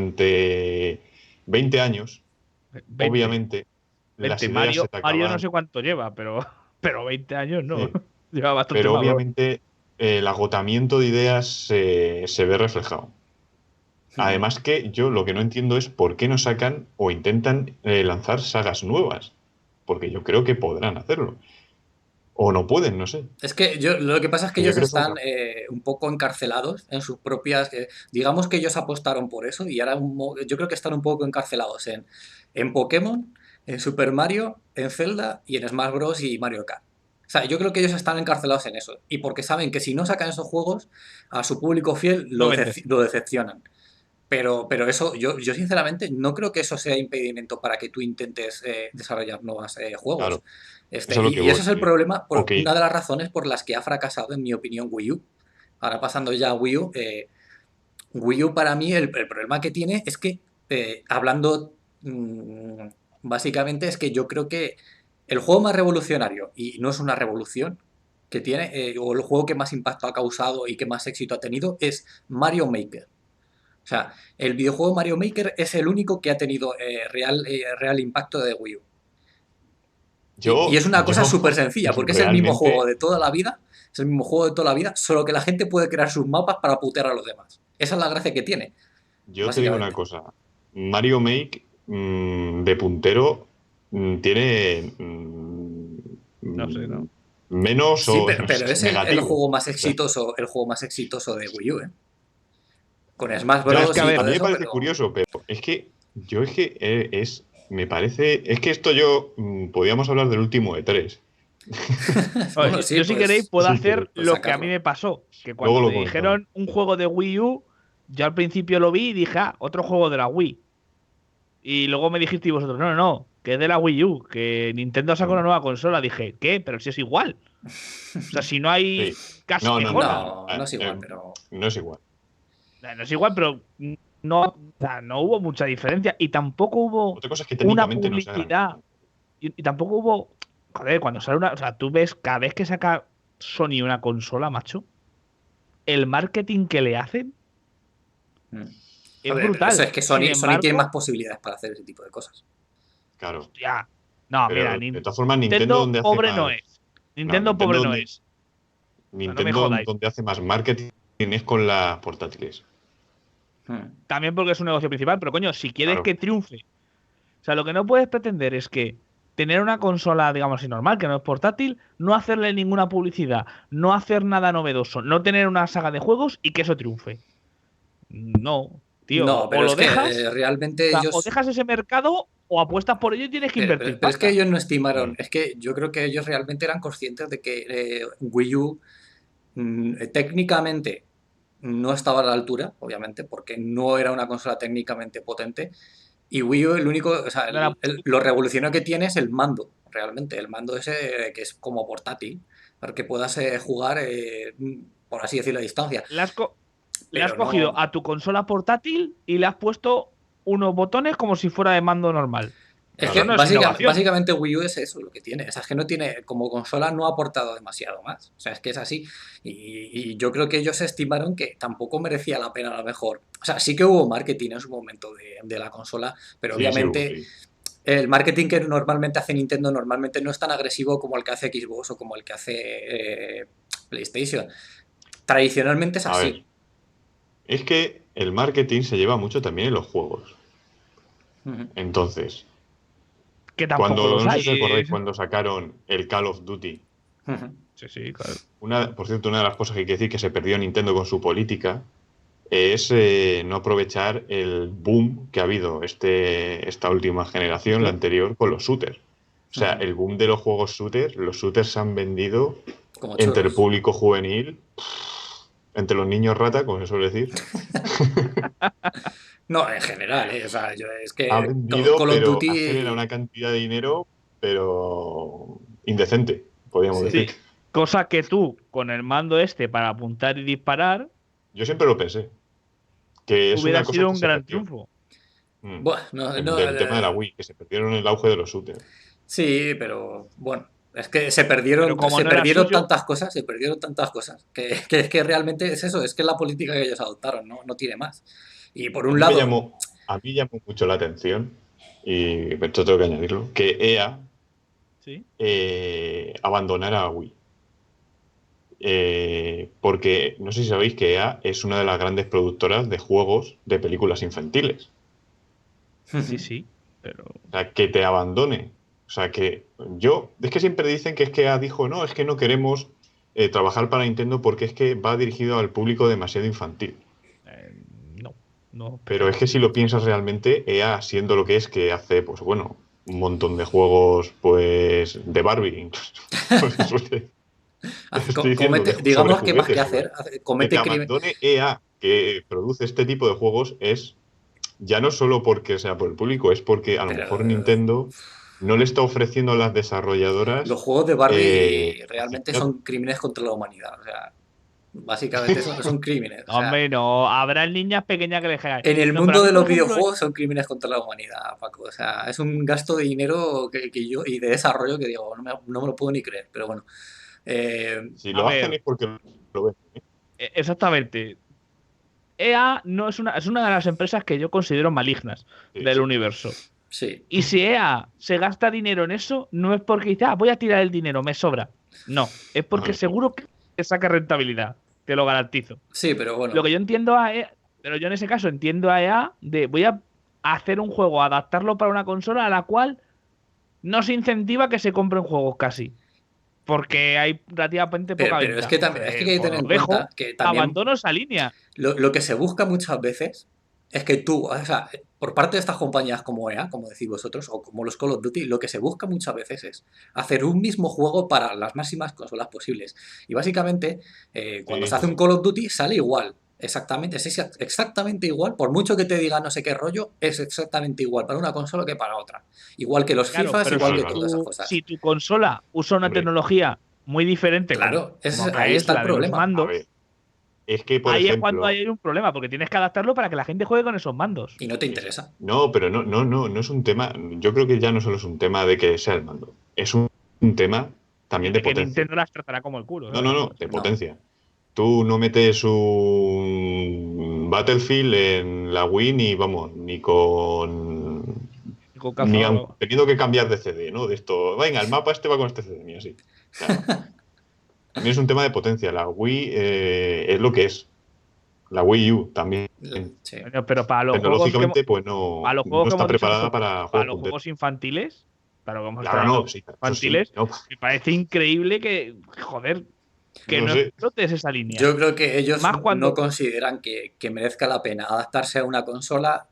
durante 20 años, 20, obviamente, las 20. ideas se te Mario no acaban, sé cuánto lleva, pero 20 años no. sí, Lleva bastante pero más, bro. obviamente el agotamiento de ideas se ve reflejado. Además que yo lo que no entiendo es por qué no sacan o intentan lanzar sagas nuevas, porque yo creo que podrán hacerlo. O no pueden, no sé. Es que lo que pasa es que Yo ellos creo que están otra. un poco encarcelados en sus propias. Digamos que ellos apostaron por eso y ahora yo creo que están un poco encarcelados en Pokémon, en Super Mario, en Zelda y en Smash Bros. Y Mario Kart. O sea, yo creo que ellos están encarcelados en eso. Y porque saben que si no sacan esos juegos, a su público fiel No vendes. lo decepcionan. Pero eso, yo sinceramente no creo que eso sea impedimento para que tú intentes desarrollar nuevos juegos. Claro, eso es lo que Y eso es el voy. problema, Ok, una de las razones por las que ha fracasado, en mi opinión, Wii U. Ahora pasando ya a Wii U, Wii U para mí el problema que tiene es que, hablando básicamente, es que yo creo que el juego más revolucionario, y no es una revolución que tiene, o el juego que más impacto ha causado y que más éxito ha tenido, es Mario Maker. O sea, el videojuego Mario Maker es el único que ha tenido real impacto de Wii U. Y es una cosa súper sencilla, porque es el mismo realmente, juego de toda la vida, es el mismo juego de toda la vida, solo que la gente puede crear sus mapas para putear a los demás. Esa es la gracia que tiene. yo te digo una básicamente. cosa. Mario Make de puntero tiene No sé, ¿no? menos Sí, o pero es el negativo. juego más O sea, exitoso de Wii U, ¿eh? Con Smash Ya, es Bros. que, a Y ver, a todo mí me eso, parece pero. curioso, pero es que me parece, es que esto podíamos hablar del último E3. Bueno, Oye, sí, yo si pues, queréis puedo sí, hacer pues lo que a sacarlo. mí me pasó. Que Luego cuando lo me comentamos. dijeron un juego de Wii U, yo al principio lo vi y dije, otro juego de la Wii. Y luego me dijisteis vosotros, no, que es de la Wii U, que Nintendo sacó una nueva consola. Dije, ¿qué? Pero si es igual. O sea, si no hay Sí. casi No, que no, joda. No es igual, pero. No es igual. No es igual, pero no, o sea, no hubo mucha diferencia. Y tampoco hubo Otra cosa es que una técnicamente no se hagan. publicidad. Y tampoco hubo. Joder, cuando sale una. O sea, tú ves cada vez que saca Sony una consola, macho, el marketing que le hacen es Joder, brutal. eso es que Sin Sony tiene más embargo, posibilidades para hacer ese tipo de cosas. Claro. ya. No, Pero mira, de todas formas, Nintendo donde hace pobre más. no es. Nintendo Nintendo pobre no donde- es. Nintendo jodáis. donde hace más marketing es con las portátiles. También porque es un negocio principal, pero coño, si quieres Claro. que triunfe. O sea, lo que no puedes pretender es que tener una consola, digamos así, normal, que no es portátil, no hacerle ninguna publicidad, no hacer nada novedoso, no tener una saga de juegos y que eso triunfe. No, tío. No, pero o es lo que dejas, realmente o sea, ellos. o dejas ese mercado o apuestas por ello y tienes que invertir Pero es que pasta. ellos no estimaron. Es que yo creo que ellos realmente eran conscientes de que Wii U técnicamente no estaba a la altura, obviamente, porque no era una consola técnicamente potente. Y Wii U, el único, o sea, No era- lo revolucionario que tiene es el mando, realmente. El mando ese que es como portátil, para que puedas jugar, por así decirlo, a distancia. Le has Pero cogido no. a tu consola portátil y le has puesto unos botones como si fuera de mando normal. Es Claro. que no es innovación. básicamente Wii U es eso, lo que tiene. O sea, es que no tiene, como consola no ha aportado demasiado más. O sea, es que es así. Y yo creo que ellos estimaron que tampoco merecía la pena a lo mejor. O sea, sí que hubo marketing en su momento de la consola, pero Sí, obviamente sí. el marketing que normalmente hace Nintendo normalmente no es tan agresivo como el que hace Xbox o como el que hace PlayStation. Tradicionalmente es A así. ver, es que el marketing se lleva mucho también en los juegos. Ujú. Entonces, Que tampoco cuando, los no sé hay. si os acordáis cuando sacaron el Call of Duty, Ujú. Sí, claro. por cierto, una de las cosas que hay que decir que se perdió Nintendo con su política es no aprovechar el boom que ha habido esta última generación, la anterior, con los shooters. O sea, Ujú. el boom de los juegos shooters, los shooters se han vendido Como entre el churros. público juvenil, entre los niños rata, como se suele decir. No, en general, o sea, es Ha que vendido, Call of pero ha generado Duty. una cantidad de dinero, pero indecente, podríamos Sí. decir. Sí, cosa que tú, con el mando este para apuntar y disparar, Yo siempre lo pensé, que es hubiera una cosa sido que un se gran perdió. triunfo. Bueno, no, Del tema de la Wii, que se perdieron el auge de los shooters. sí, pero bueno, es que Pero como no era suyo, se perdieron tantas cosas, que es que realmente es eso, es que es la política que ellos adoptaron, no tiene más. Y por A un mí me lado, llamó, a mí llamó mucho la atención, y esto tengo que añadirlo, que EA sí. abandonara a Wii. Porque no sé si sabéis que EA es una de las grandes productoras de juegos de películas infantiles. Sí, pero O sea, que te abandone. O sea, que es que siempre dicen que es que EA dijo, no, es que no queremos trabajar para Nintendo porque es que va dirigido al público demasiado infantil. no. Pero es que si lo piensas realmente, EA, siendo lo que es, que hace, pues bueno, un montón de juegos, pues, de Barbie, incluso. Estoy diciendo sobre digamos que más que juguetes, hacer, que comete te crimen. abandone EA, que produce este tipo de juegos, es ya no solo porque sea por el público, es porque a lo Pero mejor Nintendo no le está ofreciendo a las desarrolladoras los juegos de Barbie realmente aceptar. son crímenes contra la humanidad, o sea, básicamente son crímenes. O sea, Hombre, no, habrá niñas pequeñas que le digan. en el No, pero a mundo mí, de por los ejemplo, videojuegos son crímenes contra la humanidad, Paco. O sea, es un gasto de dinero que yo y de desarrollo que digo, no me lo puedo ni creer, pero bueno. Si a lo hacen ver, es porque lo ven. exactamente. EA no es una de las empresas que yo considero malignas Sí, del sí. universo. Sí. Y si EA se gasta dinero en eso, no es porque dice, voy a tirar el dinero, me sobra. No, es porque No, seguro que saca rentabilidad, te lo garantizo. Sí, pero bueno. Lo que yo entiendo a EA, pero yo en ese caso entiendo a EA de voy a hacer un juego, adaptarlo para una consola a la cual no se incentiva que se compren juegos casi. Porque hay relativamente poca Pero es venta. que también es que hay que Pues tener lo en dejo, cuenta que también abandono esa línea. lo que se busca muchas veces es que tú, o sea, por parte de estas compañías como EA, como decís vosotros, o como los Call of Duty, lo que se busca muchas veces es hacer un mismo juego para las máximas consolas posibles. Y básicamente, cuando Sí, se hace sí, un Call of Duty, sale igual. Exactamente, es exactamente igual. Por mucho que te diga no sé qué rollo, es exactamente igual para una consola que para otra. Igual que los Claro, FIFAs, pero igual Vale, que vale. todas esas cosas. si tu consola usa una Hombre. tecnología muy diferente, Claro, como que ahí es está el la de los problema. A mandos, ver, es que, por ahí es ejemplo, cuando hay un problema, porque tienes que adaptarlo para que la gente juegue con esos mandos. Y no te interesa. no, pero no es un tema. Yo creo que ya no solo es un tema de que sea el mando, es un tema también de Que potencia. Nintendo las tratará como el culo. No, de No. potencia. Tú no metes un Battlefield en la Wii ni, vamos, ni con. Con Ni calzador. teniendo que cambiar de CD, ¿no? De esto, venga, el mapa este va con este CD, ni así. Claro. También es un tema de potencia. La Wii es lo que es. La Wii U también. Sí. Coño, pero para los juegos que Tecnológicamente, pues no, para los no juegos que está hemos dicho preparada nosotros, para para juegos los punteros. juegos infantiles, para lo que hemos Claro, estado no, hablando, sí, eso sí, infantiles, no. me parece increíble que, joder, que No no sé. explotes esa línea. Yo creo que ellos Más cuando- no consideran que merezca la pena adaptarse a una consola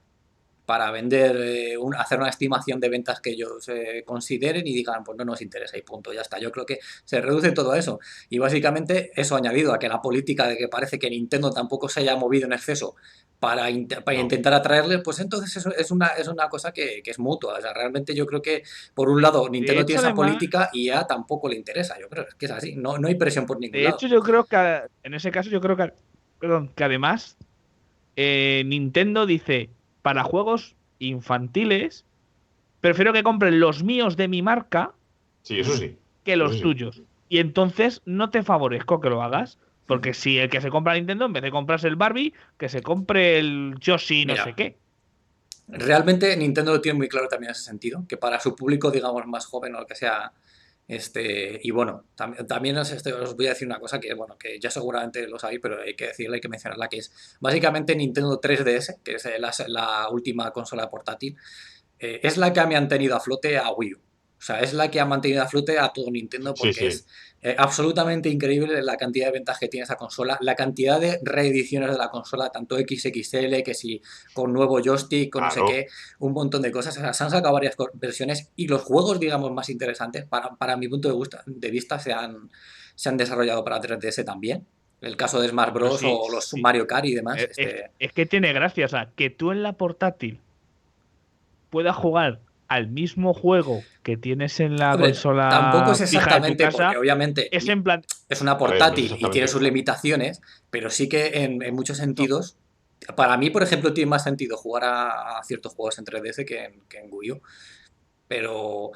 para vender, hacer una estimación de ventas que ellos consideren y digan, pues no nos interesa y punto, ya está. Yo creo que se reduce todo a eso. Y básicamente eso añadido a que la política de que parece que Nintendo tampoco se haya movido en exceso para No. intentar atraerle, pues entonces eso es una cosa que es mutua. O sea, realmente yo creo que por un lado Nintendo hecho, tiene esa además- política y a tampoco le interesa. Yo creo que es así. No hay presión por ningún De lado. hecho, yo creo que en ese caso, que además Nintendo dice, para juegos infantiles, prefiero que compren los míos de mi marca Sí, eso sí. que los Eso sí. tuyos. Y entonces no te favorezco que lo hagas. Porque si el que se compra Nintendo, en vez de comprarse el Barbie, que se compre el Yoshi no Mira, sé qué. Realmente Nintendo lo tiene muy claro también en ese sentido, que para su público, digamos, más joven o lo que sea, y bueno, también os voy a decir una cosa que, bueno, que ya seguramente lo sabéis, pero hay que decirla, hay que mencionarla, que es básicamente Nintendo 3DS, que es la última consola portátil, es la que ha mantenido a flote a Wii U. O sea, es la que ha mantenido a flote a todo Nintendo Sí, porque sí. es absolutamente increíble la cantidad de ventas que tiene esa consola, la cantidad de reediciones de la consola, tanto XXL, que si con nuevo joystick, con no sé Claro. qué, un montón de cosas. O sea, se han sacado varias versiones y los juegos, digamos, más interesantes, para mi punto de vista, se han desarrollado para 3DS también. El caso de Smash Pero Bros. sí, O los sí. Mario Kart y demás. Es que tiene gracia, o sea, que tú en la portátil puedas jugar al mismo juego que tienes en la Hombre, tampoco consola es fija de tu exactamente, porque casa, obviamente es en plan, es una A ver, no es portátil y tiene exactamente sus igual. limitaciones, pero sí que en muchos no, sentidos, para mí, por ejemplo, tiene más sentido jugar a ciertos juegos en 3DS que en Wii U. Pero,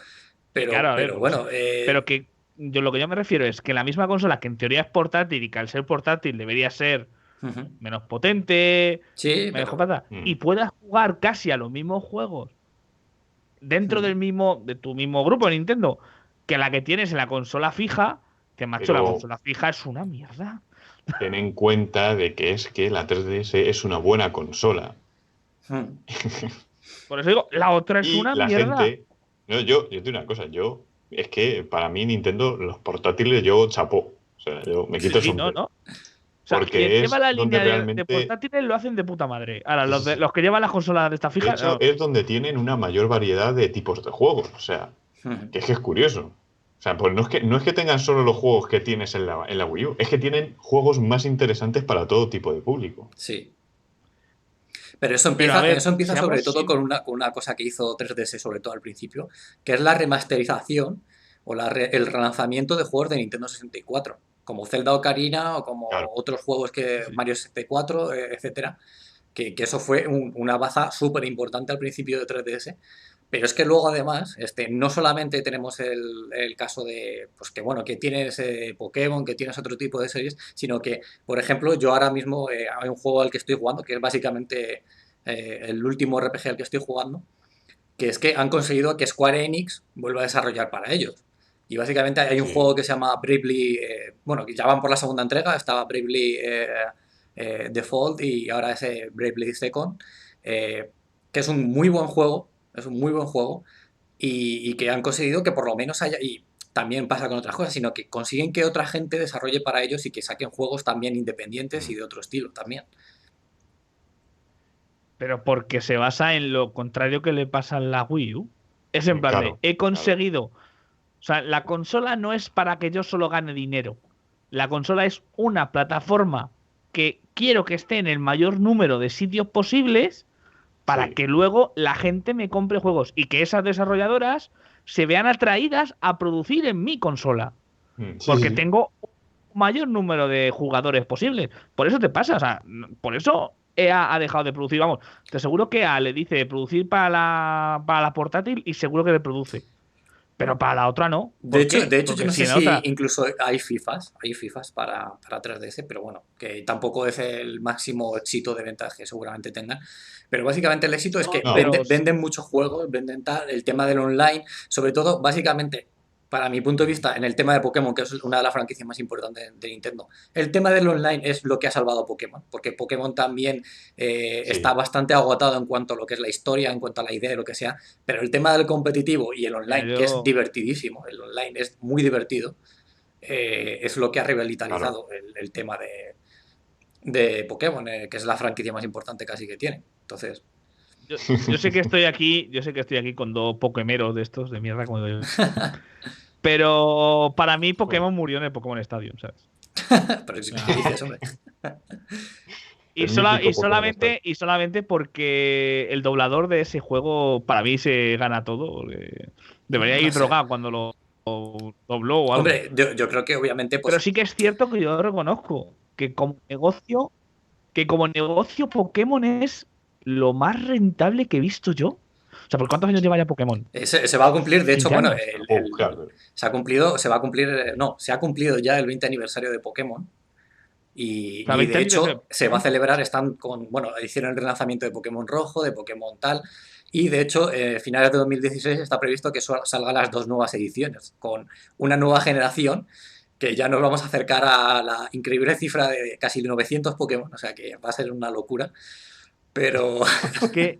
que claro, a ver, pero bueno, pero que yo lo que yo me refiero es que la misma consola que en teoría es portátil y que al ser portátil debería ser ujú. menos potente, Sí, menos pero compacta, Mm. y puedas jugar casi a los mismos juegos dentro ujú. de tu mismo grupo de Nintendo que la que tienes en la consola fija, que macho, la Pero consola fija es una mierda. ten en cuenta de que es que la 3DS es una buena consola. Ujú. Por eso digo, la otra es Y una la mierda. gente. No, yo te digo una cosa, es que para mí Nintendo, los portátiles, yo chapó. O sea, yo me quito el Sí, no, sombrero. no. O sea, quien Porque lleva es la donde línea de realmente. portátiles lo hacen de puta madre. Ahora, Sí, sí, sí. los que llevan las consolas de esta De fija, hecho, no. es donde tienen una mayor variedad de tipos de juegos. O sea, Ujú. que es curioso. O sea, pues no es que tengan solo los juegos que tienes en la Wii U, es que tienen juegos más interesantes para todo tipo de público. Sí. Pero Pero a ver, eso empieza sobre seamos todo sin... con una cosa que hizo 3DS, sobre todo al principio, que es la remasterización o el relanzamiento de juegos de Nintendo 64, como Zelda Ocarina o como Claro. otros juegos que Sí. Mario 64, etcétera, que eso fue una baza súper importante al principio de 3DS. Pero es que luego además, no solamente tenemos el caso de, pues que bueno, que tienes Pokémon, que tienes otro tipo de series, sino que, por ejemplo, yo ahora mismo hay un juego al que estoy jugando, que es básicamente el último RPG al que estoy jugando, que es que han conseguido que Square Enix vuelva a desarrollar para ellos. Y básicamente hay un Sí. juego que se llama Bravely, bueno, que ya van por la segunda entrega, estaba Bravely Default y ahora ese Bravely Second, que es un muy buen juego, es un muy buen juego, y que han conseguido que por lo menos haya, y también pasa con otras cosas, sino que consiguen que otra gente desarrolle para ellos y que saquen juegos también independientes y de otro estilo también. Pero porque se basa en lo contrario que le pasa a la Wii U. Es en plan de, Claro, he claro. conseguido... O sea, la consola no es para que yo solo gane dinero. La consola es una plataforma que quiero que esté en el mayor número de sitios posibles para Sí. que luego la gente me compre juegos y que esas desarrolladoras se vean atraídas a producir en mi consola. Sí, Porque sí. tengo un mayor número de jugadores posibles. Por eso te pasa, o sea, por eso EA ha dejado de producir. Vamos, te aseguro que EA le dice producir para la portátil y seguro que le produce. Pero para la otra no. ¿Por qué? De hecho, yo Porque no si sé en si otra... incluso hay FIFAs para 3DS, pero bueno, que tampoco es el máximo éxito de ventas que seguramente tengan. Pero básicamente el éxito es No, que No, pero... venden muchos juegos, venden tal, el tema del online, sobre todo, básicamente, para mi punto de vista, en el tema de Pokémon, que es una de las franquicias más importantes de Nintendo, el tema del online es lo que ha salvado a Pokémon, porque Pokémon también está sí. bastante agotado en cuanto a lo que es la historia, en cuanto a la idea, lo que sea, pero el tema del competitivo y el Mira, online, que es yo... divertidísimo, el online es muy divertido, es lo que ha Claro. revitalizado el tema de Pokémon, que es la franquicia más importante casi que tiene. Entonces, Yo sé que estoy aquí, yo sé que estoy aquí con dos Pokémeros de estos de mierda, como digo yo. Pero para mí Pokémon murió en el Pokémon Stadium, ¿sabes? pero O ¿qué sea, dices, hombre? y, El mítico Pokémon y solamente porque el doblador de ese juego para mí se gana todo. Porque debería No ir sé. drogado cuando lo dobló o algo. Hombre, yo creo que obviamente, Pero pues, sí que es cierto que yo reconozco que como negocio Pokémon es lo más rentable que he visto yo. O sea, ¿por cuántos años lleva ya Pokémon? se va a cumplir, de hecho, 15 bueno, años. Claro. se ha cumplido ya el 20 aniversario de Pokémon. Y, O sea, y 20 de años hecho se va a celebrar, bueno, hicieron el relanzamiento de Pokémon Rojo, de Pokémon tal, y de hecho, finales de 2016 está previsto que salgan las 2 nuevas ediciones, con una nueva generación, que ya nos vamos a acercar a la increíble cifra de casi 900 Pokémon, o sea que va a ser una locura, pero... Es que,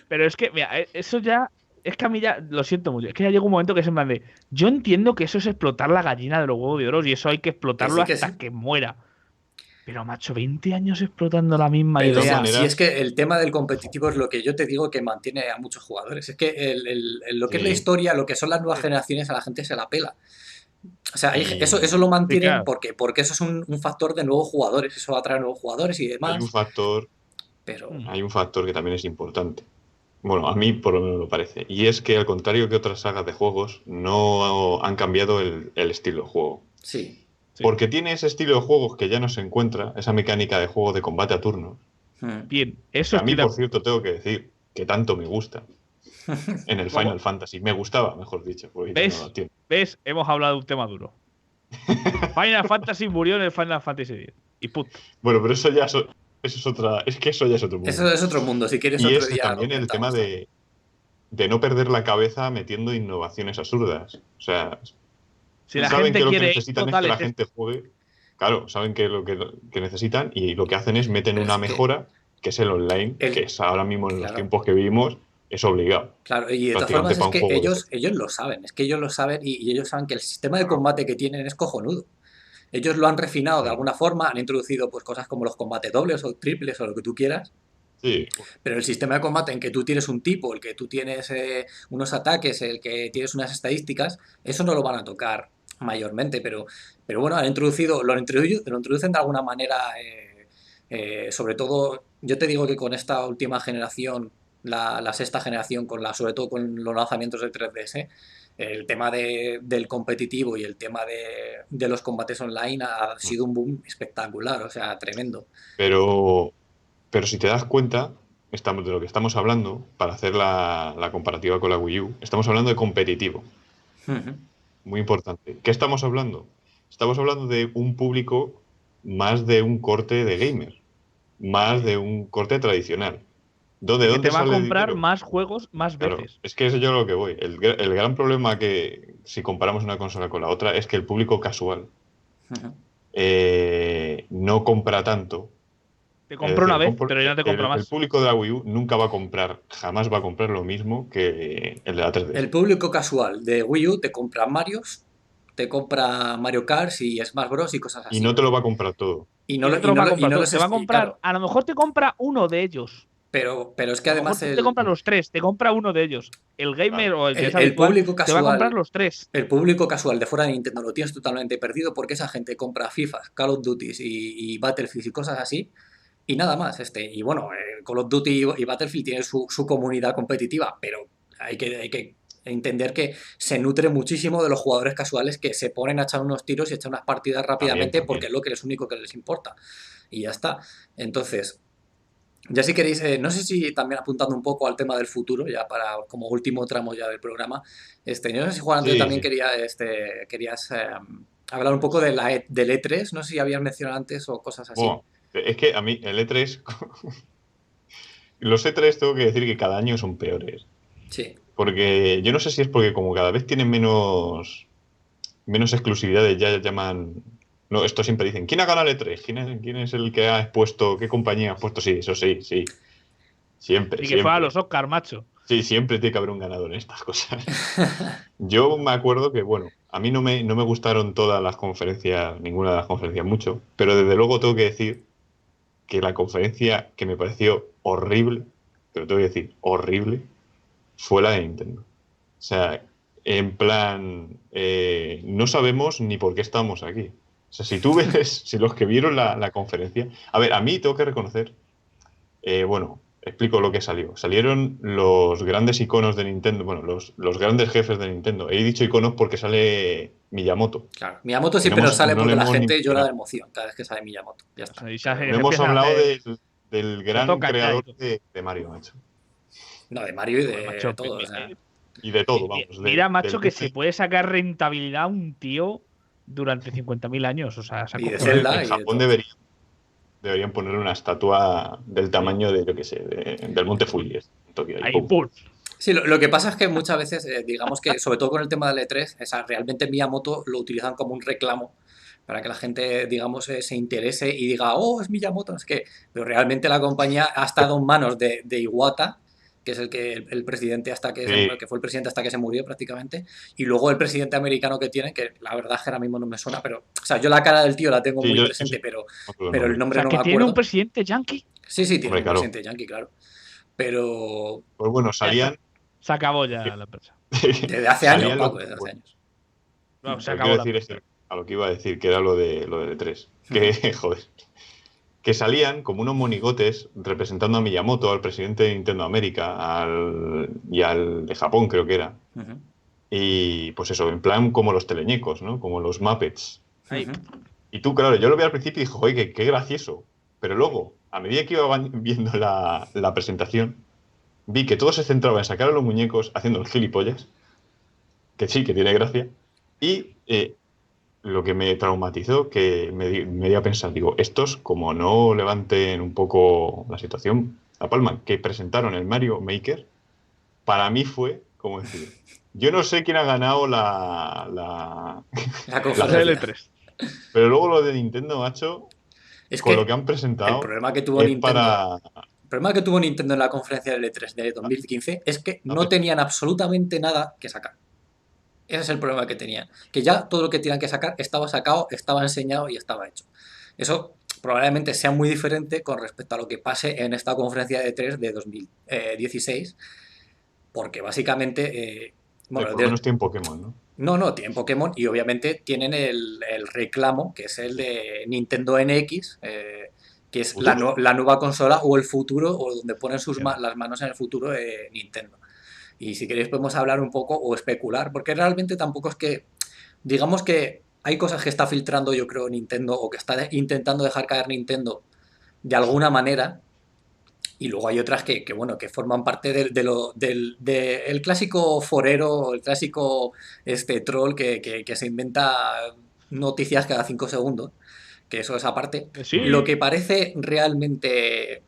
pero es que, mira, eso ya. Es que a mí ya, lo siento mucho, es que ya llega un momento que es en plan de. Yo entiendo que eso es explotar la gallina de los huevos de oro y eso hay que explotarlo que hasta sí. que muera. Pero, macho, 20 años explotando la misma Pero todas idea. maneras- si es que el tema del competitivo es lo que yo te digo que mantiene a muchos jugadores. Es que lo que es la Sí. historia, lo que son las nuevas Sí. generaciones, a la gente se la pela. O sea, Y eso lo mantienen claro. porque eso es un factor de nuevos jugadores, eso atrae nuevos jugadores y hay un demás. factor, Pero hay un factor que también es importante. Bueno, a mí por lo menos me parece. Y es que al contrario que otras sagas de juegos, no han cambiado el estilo de juego. sí. Sí. Porque tiene ese estilo de juegos que ya no se encuentra, esa mecánica de juego de combate a turnos. Mm. Eso A mí, estoy de por acuerdo. cierto, tengo que decir que tanto me gusta en el Final Fantasy. Me gustaba, mejor dicho, porque ya ¿Ves? no lo tiene. ¿Ves? Hemos hablado de un tema duro. Final Fantasy murió en el Final Fantasy X. Y punto. Bueno, pero eso ya eso es otra. Es que eso ya es otro mundo. Eso es otro mundo, si quieres Y otro es día lo también el tema comentamos. de no perder la cabeza metiendo innovaciones absurdas. O sea, Si la saben gente que lo que quiere necesitan es total, que la gente juegue. Claro, saben que lo que necesitan y lo que hacen es meten Pero una es que mejora, que es el online, que es ahora mismo en los Claro. tiempos que vivimos, es obligado. Claro, y de todas Prácticamente formas es para un que juego de ellos lo saben, es que ellos lo saben y ellos saben que el sistema de combate que tienen es cojonudo. Ellos lo han refinado de alguna forma, han introducido pues cosas como los combates dobles o triples o lo que tú quieras, Sí, pero el sistema de combate en que tú tienes un tipo, el que tú tienes unos ataques, el que tienes unas estadísticas, eso no lo van a tocar mayormente, pero bueno, lo introducen de alguna manera, sobre todo, yo te digo que con esta última generación, la sexta generación, sobre todo con los lanzamientos de 3DS, el tema del competitivo y el tema de los combates online ha sido un boom espectacular, o sea, tremendo. pero si te das cuenta, de lo que estamos hablando, para hacer la comparativa con la Wii U, estamos hablando de competitivo. Muy importante. ¿Qué estamos hablando? Estamos hablando de un público más de un corte de gamer, más de un corte tradicional. Que ¿Dónde te va a sale el comprar dinero? más juegos más Claro, veces. es que eso yo a lo que voy. El gran problema que, si comparamos una consola con la otra, es que el público casual no compra tanto. Te compra una vez, pero ya no te compra El más. público de la Wii U nunca va a comprar, jamás va a comprar lo mismo que el de la 3DS. El público casual de Wii U te compra Marios, te compra Mario Kart y Smash Bros. Y cosas así. Y no te lo va a comprar todo. Y Y no te lo va a comprar todo. Te va a comprar, claro, a lo mejor te compra uno de ellos. pero es que A lo mejor además te compra los tres, te compra uno de ellos. El gamer o el que es habitual público te va a comprar casual, los tres. el público casual de fuera de Nintendo lo tienes totalmente perdido porque esa gente compra FIFA, Call of Duty y Battlefield y cosas así. Y nada más, y bueno, Call of Duty y Battlefield tienen su comunidad competitiva, pero hay que entender que se nutre muchísimo de los jugadores casuales que se ponen a echar unos tiros y echar unas partidas rápidamente También. porque es lo que es único que les importa. Y ya está. Entonces, ya si queréis, no sé si también apuntando un poco al tema del futuro, ya para como último tramo ya del programa, yo no sé si Juan, antes también querías hablar un poco del E3, no sé si habías mencionado antes o cosas así. Bueno, es que a mí el E3, los E3 tengo que decir que cada año son peores. Sí. Porque yo no sé si es porque como cada vez tienen menos exclusividades, ya llaman... No, esto siempre dicen, ¿quién ha ganado el E3? ¿Quién es el que ha expuesto? ¿Qué compañía ha expuesto? Sí, eso sí. Siempre. Y que fuera a los Oscar, macho. Sí, siempre tiene que haber un ganador en estas cosas. Yo me acuerdo que, bueno, a mí no me gustaron todas las conferencias, ninguna de las conferencias mucho, pero desde luego tengo que decir que la conferencia que me pareció horrible, pero tengo que decir horrible, fue la de Nintendo. O sea, en plan, no sabemos ni por qué estamos aquí. O sea, si tú ves, si los que vieron la conferencia... A ver, a mí tengo que reconocer, bueno, explico lo que salió. Salieron los grandes iconos de Nintendo, bueno, los grandes jefes de Nintendo. He dicho iconos porque sale Miyamoto. Claro, Miyamoto siempre No nos sale no porque le la hemos gente ni llora de mencionado. emoción cada vez que sale Miyamoto. Ya está. Y se hace- No se hemos empieza a hablado hacer- del gran toca creador ya, de Mario, macho. No, de Mario y de Joder, macho, todo. O sea, Y de todo, vamos. Mira, macho, del que PC. se puede sacar rentabilidad a un tío durante 50.000 años. O sea, se ha Y de cogido Zelda, de- En y de Japón todo. deberían ponerle una estatua del tamaño de, yo qué sé, del Monte Fuji, en Tokio. ahí, ¡pum! Sí, lo que pasa es que muchas veces, digamos que, sobre todo con el tema del E3, realmente Miyamoto lo utilizan como un reclamo para que la gente, digamos, se interese y diga, oh, es Miyamoto, es que, pero realmente la compañía ha estado en manos de Iwata, que es el presidente hasta Sí. que fue el presidente hasta que se murió prácticamente, y luego el presidente americano que tiene, que la verdad es que ahora mismo no me suena, pero, o sea, yo la cara del tío la tengo Sí, muy yo presente, sí, pero, no acuerdo el pero el nombre. O nombre sea, no que me tiene un acuerdo. presidente yankee. Sí, tiene Hombre, un claro. presidente yankee, claro. Pero Pues bueno, Ya está. salían. Se acabó ya la empresa. desde hace años, salían Paco, lo, desde hace años. No, se Lo que acabó quiero la decir es empresa. a lo que iba a decir, que era lo de 3. Que, joder, que salían como unos monigotes representando a Miyamoto, al presidente de Nintendo América, y al de Japón, creo que era. Ujú. Y pues eso, en plan como los teleñecos, ¿no? Como los Muppets. Ahí. Y tú, claro, yo lo vi al principio y dije, joder, qué gracioso. Pero luego, a medida que iba viendo la presentación, vi que todo se centraba en sacar a los muñecos haciendo los gilipollas, que sí, que tiene gracia. Y lo que me traumatizó, que me dio a pensar, digo, estos, como no levanten un poco la situación, la palma, que presentaron el Mario Maker, para mí fue, como decir, yo no sé quién ha ganado La la conferencia. L3. pero luego lo de Nintendo, macho, Es con lo que que han el presentado, problema que tuvo es Nintendo, para... el problema que tuvo Nintendo en la conferencia del E3 de 2015 es que no tenían absolutamente nada que sacar. Ese es el problema que tenían. Que ya todo lo que tenían que sacar estaba sacado, estaba enseñado y estaba hecho. Eso probablemente sea muy diferente con respecto a lo que pase en esta conferencia de E3 de 2016, porque básicamente, bueno, por lo menos tiene Pokémon, ¿no? no, tienen Pokémon y obviamente tienen el reclamo, que es el de Nintendo NX, que es ¿Futuro? la nueva consola o el futuro, o donde ponen Bien. las manos en el futuro de Nintendo. Y si queréis podemos hablar un poco o especular, porque realmente tampoco es que, digamos que hay cosas que está filtrando yo creo Nintendo o que está intentando dejar caer Nintendo de alguna manera, y luego hay otras bueno, que forman parte el clásico forero, el clásico troll que se inventa noticias cada 5 segundos, que eso es aparte. Lo Sí. que parece realmente,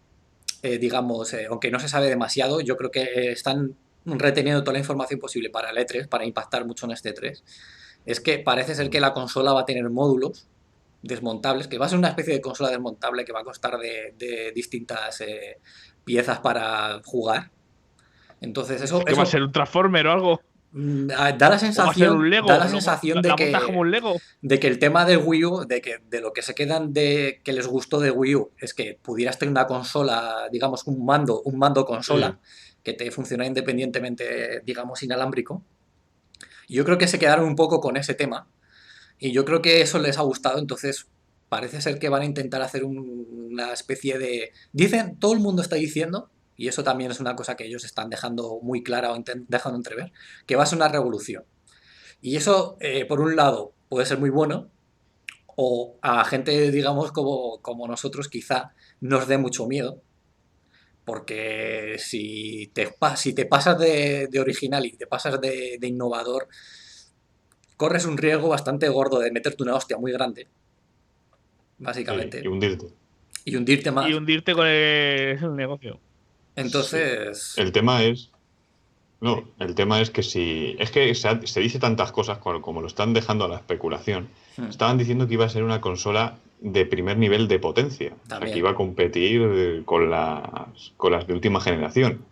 digamos, aunque no se sabe demasiado, yo creo que están reteniendo toda la información posible para el E3, para impactar mucho en este E3, es que parece ser que la consola va a tener módulos desmontables, que va a ser una especie de consola desmontable que va a constar de distintas piezas para jugar. Entonces ¿Qué va a ser? ¿Un Transformer o algo? Da la ¿O va a ser un sensación, Lego? da la sensación ¿La montas como un Lego? de que el tema de Wii U, de lo que se quedan de que les gustó de Wii U, es que pudieras tener una consola, digamos, un mando consola, que te funciona independientemente, digamos, inalámbrico. Y yo creo que se quedaron un poco con ese tema. Y yo creo que eso les ha gustado, entonces parece ser que van a intentar hacer una especie de... Dicen, todo el mundo está diciendo, y eso también es una cosa que ellos están dejando muy clara o dejando entrever, que va a ser una revolución. Y eso, por un lado, puede ser muy bueno, o a gente, digamos, como nosotros, quizá nos dé mucho miedo, porque si te pasas de original y te pasas de innovador, corres un riesgo bastante gordo de meterte una hostia muy grande, Sí, y básicamente, hundirte. y hundirte Y más. hundirte con el negocio. Sí. Entonces, El tema es... No, el tema es que si... Es que se dice tantas cosas como lo están dejando a la especulación. Estaban diciendo que iba a ser una consola de primer nivel de potencia. O sea, que también. iba a competir con las de última generación.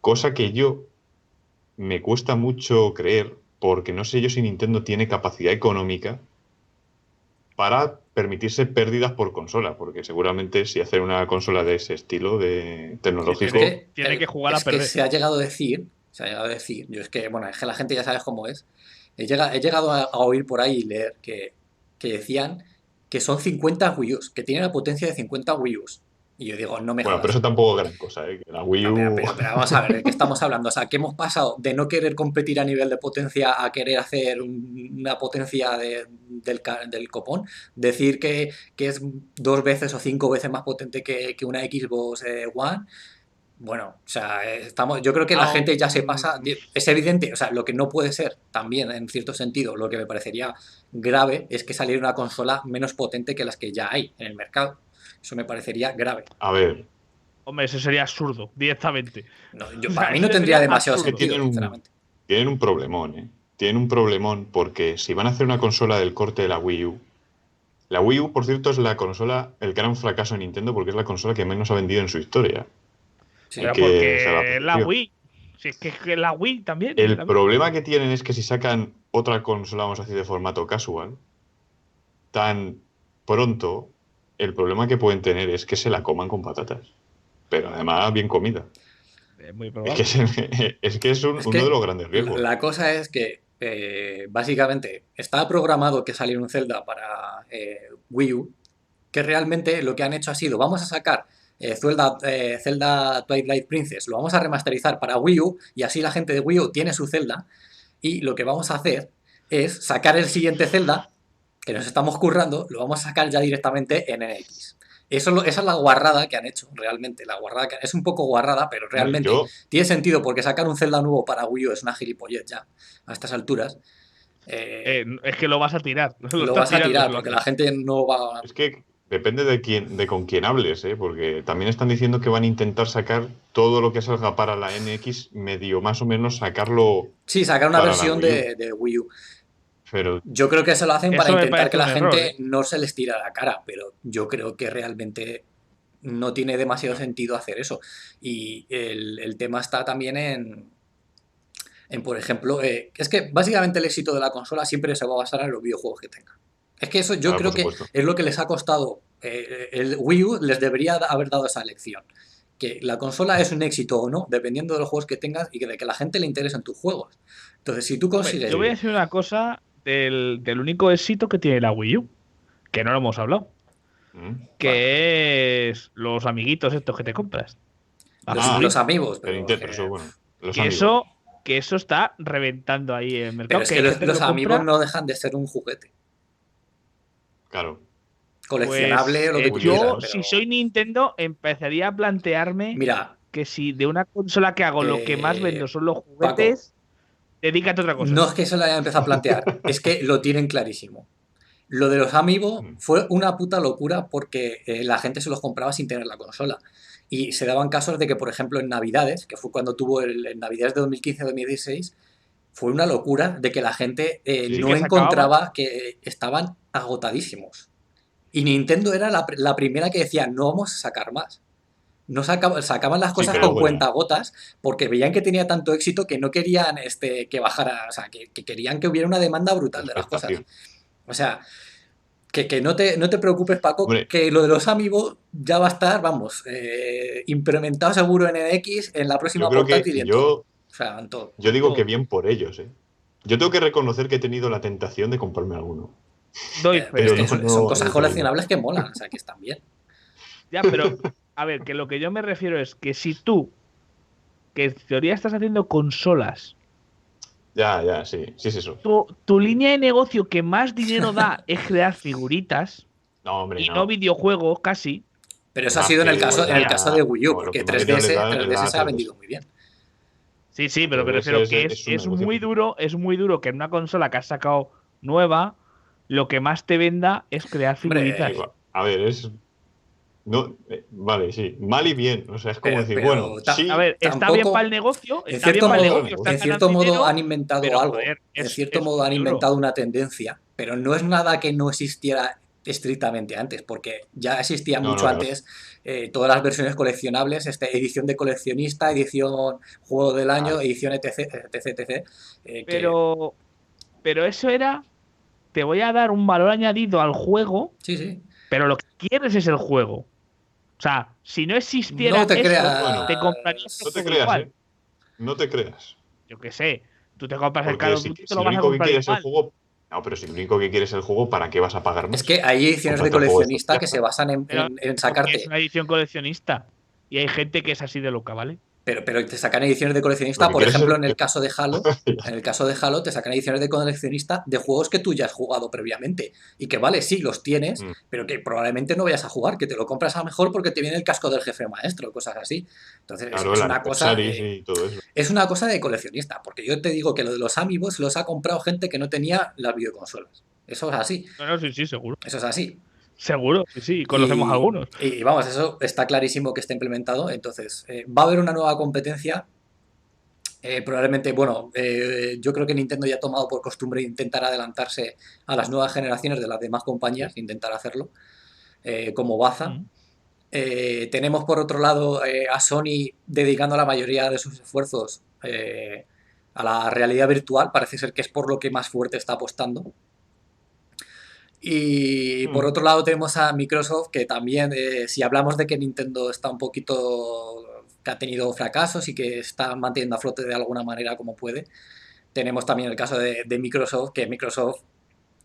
Cosa que yo me cuesta mucho creer, porque no sé yo si Nintendo tiene capacidad económica para permitirse pérdidas por consola, porque seguramente si hacen una consola de ese estilo de tecnológico... Tiene que jugar a Es que perder. se ha llegado a decir, yo es que, bueno, es que la gente ya sabe cómo es. He llegado a oír por ahí y leer que decían que son 50 Wii U's, que tienen la potencia de 50 Wii U's. Y yo digo, no me Bueno, pero jodas. eso tampoco es gran cosa, ¿eh? Que la Wii No, U... pero vamos a ver, ¿de qué estamos hablando? O sea, que hemos pasado de no querer competir a nivel de potencia a querer hacer una potencia del copón. Decir que es 2 veces o 5 veces más potente que una Xbox One. Bueno, o sea, yo creo que la gente ya se pasa, es evidente, o sea, lo que no puede ser también, en cierto sentido, lo que me parecería grave es que saliera una consola menos potente que las que ya hay en el mercado. Eso me parecería grave. A ver, Hombre, eso sería absurdo, directamente. No, para mí no tendría demasiado absurdo. sentido, sinceramente. Tienen un problemón, ¿eh? Tienen un problemón porque si van a hacer una consola del corte de la Wii U, la Wii U, por cierto, es la consola, el gran fracaso de Nintendo porque es la consola que menos ha vendido en su historia. Sí. Pero Que porque se la perdió. Wii. Si es que la Wii también. El también. problema que tienen es que si sacan otra consola, vamos a decir, de formato casual, tan pronto, el problema que pueden tener es que se la coman con patatas. Pero además bien comida. Es muy Es probable. que es uno de los grandes riesgos. La cosa es que, básicamente, estaba programado que saliera un Zelda para Wii U, que realmente lo que han hecho ha sido, vamos a sacar Zelda Twilight Princess, lo vamos a remasterizar para Wii U, y así la gente de Wii U tiene su Zelda, y lo que vamos a hacer es sacar el siguiente Zelda, que nos estamos currando, lo vamos a sacar ya directamente en NX. Esa es la guarrada que han hecho, realmente. Es un poco guarrada, pero realmente tiene sentido, porque sacar un Zelda nuevo para Wii U es una gilipollez ya, a estas alturas. Es que lo vas a tirar. Lo vas a tirar, porque la gente no va... Es que depende de con quién hables, ¿eh? Porque también están diciendo que van a intentar sacar todo lo que salga para la NX, medio más o menos sacarlo... Sí, sacar una para la versión Wii U. de Wii U. Pero Yo creo que se lo hacen para Eso me intentar parece que la un gente error, ¿eh? no se les tire a la cara, pero yo creo que realmente no tiene demasiado sentido hacer eso. Y el tema está también por ejemplo, es que básicamente el éxito de la consola siempre se va a basar en los videojuegos que tenga. Es que eso yo Claro, creo por que supuesto. es lo que les ha costado. El Wii U les debería haber dado esa lección. Que la consola es un éxito o no, dependiendo de los juegos que tengas y de que la gente le interesen tus juegos. Entonces, si tú consigues... Yo voy a decir una cosa del único éxito que tiene la Wii U, que no lo hemos hablado, que es los amiguitos estos que te compras. Los amigos. Pero Nintendo, eso, bueno. Los que amigos. eso está reventando ahí en el mercado. Pero es que los amigos no dejan de ser un juguete. Claro. Coleccionable Pues, o lo que tú yo, quieras, pero... si soy Nintendo, empezaría a plantearme Mira, que si de una consola que hago lo que más vendo son los juguetes, dedícate a otra cosa. No es que se lo haya empezado a plantear, es que lo tienen clarísimo. Lo de los Amiibo fue una puta locura porque la gente se los compraba sin tener la consola. Y se daban casos de que, por ejemplo, en Navidades, que fue cuando tuvo en Navidades de 2015-2016, fue una locura de que la gente no encontraba, que estaban agotadísimos. Y Nintendo era la primera que decía, no vamos a sacar más. No sacaban las cosas con cuentagotas porque veían que tenía tanto éxito que no querían que bajara, o sea, que querían que hubiera una demanda brutal de las cosas. O sea, que no te preocupes, Paco, que lo de los Amiibo ya va a estar, vamos, implementado seguro en NX, en la próxima portátil y en todo. O sea, en todo. Yo digo que bien por ellos, ¿eh? Yo tengo que reconocer que he tenido la tentación de comprarme alguno. Pero es que son cosas coleccionables que molan, o sea, que están bien. Ya, pero, a ver, que lo que yo me refiero es que si tú, que en teoría estás haciendo consolas... Ya, sí es eso. Tu línea de negocio que más dinero da es crear figuritas no videojuegos, casi. Pero eso ha sido en el caso de Wii U, porque 3DS se ha vendido muy bien. Sí, pero me refiero que es muy duro que en una consola que has sacado nueva, lo que más te venda es crear figuritas. A ver, no, vale, sí, mal y bien, o sea, es como decir, bueno, sí, a ver, está bien para el negocio, en cierto modo han inventado algo, en cierto modo han inventado una tendencia, pero no es nada que no existiera estrictamente antes, porque ya existían mucho antes todas las versiones coleccionables, edición de coleccionista, edición juego del año, edición etc. Pero eso era, te voy a dar un valor añadido al juego, sí. Pero lo que quieres es el juego. O sea, si no existiera te comprarías no te creas, igual. No te creas. Yo qué sé, tú te compras el Call of Duty, te lo vas a comprar igual. No, pero si lo único que quieres es el juego, ¿para qué vas a pagar más? Es que hay ediciones de coleccionista que se basan en sacarte... Es una edición coleccionista. Y hay gente que es así de loca, ¿vale? Pero te sacan ediciones de coleccionista, Lo que por quieres ejemplo, es- en el caso de Halo. En el caso de Halo te sacan ediciones de coleccionista de juegos que tú ya has jugado previamente. Y que vale, sí, los tienes, Mm. pero que probablemente no vayas a jugar, que te lo compras a lo mejor porque te viene el casco del jefe maestro, cosas así. Entonces Claro, es el una cosa... Anniversaries y todo eso. Es una cosa de coleccionista, porque yo te digo que lo de los Amiibos los ha comprado gente que no tenía las videoconsolas. Eso es así, No, sí, seguro. eso es así. Seguro, sí, conocemos Y, algunos. y vamos, eso está clarísimo que está implementado. Entonces, va a haber una nueva competencia. Probablemente, bueno, yo creo que Nintendo ya ha tomado por costumbre intentar adelantarse a las nuevas generaciones de las demás compañías, intentar hacerlo, como baza. Mm. Tenemos por otro lado a Sony dedicando la mayoría de sus esfuerzos a la realidad virtual, parece ser que es por lo que más fuerte está apostando. Y por otro lado tenemos a Microsoft, que también, si hablamos de que Nintendo está un poquito, que ha tenido fracasos y que está manteniendo a flote de alguna manera como puede, tenemos también el caso de Microsoft, que Microsoft,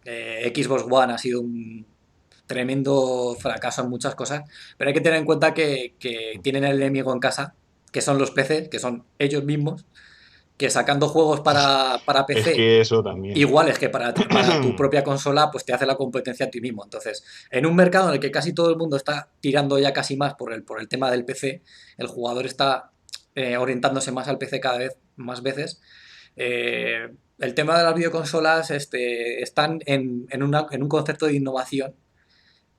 Xbox One ha sido un tremendo fracaso en muchas cosas, pero hay que tener en cuenta que tienen el enemigo en casa, que son los PCs, que son ellos mismos, que sacando juegos para Es PC que eso también. iguales que para tu propia consola, pues te hace la competencia a ti mismo. Entonces, en un mercado en el que casi todo el mundo está tirando ya casi más por el tema del PC, el jugador está orientándose más al PC cada vez más veces. El tema de las videoconsolas están en un concepto de innovación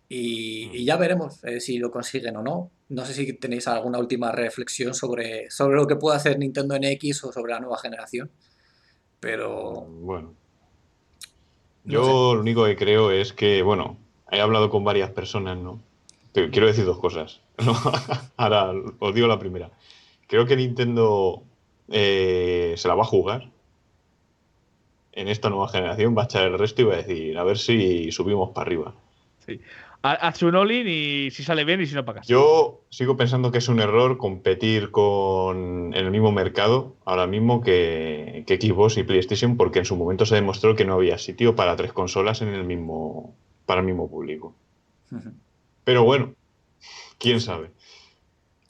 y ya veremos si lo consiguen o no. No sé si tenéis alguna última reflexión sobre lo que puede hacer Nintendo en X o sobre la nueva generación, pero Bueno, no yo sé. lo único que creo es que, bueno, he hablado con varias personas, ¿no? Quiero decir dos cosas. ¿No? Ahora os digo la primera. Creo que Nintendo se la va a jugar en esta nueva generación, va a echar el resto y va a decir, a ver si subimos para arriba. Sí. Haz un all-in y si sale bien y si no, para casa. Yo sigo pensando que es un error competir en el mismo mercado ahora mismo que Xbox y PlayStation, porque en su momento se demostró que no había sitio para 3 consolas para el mismo público. Ujú. Pero bueno, quién sabe.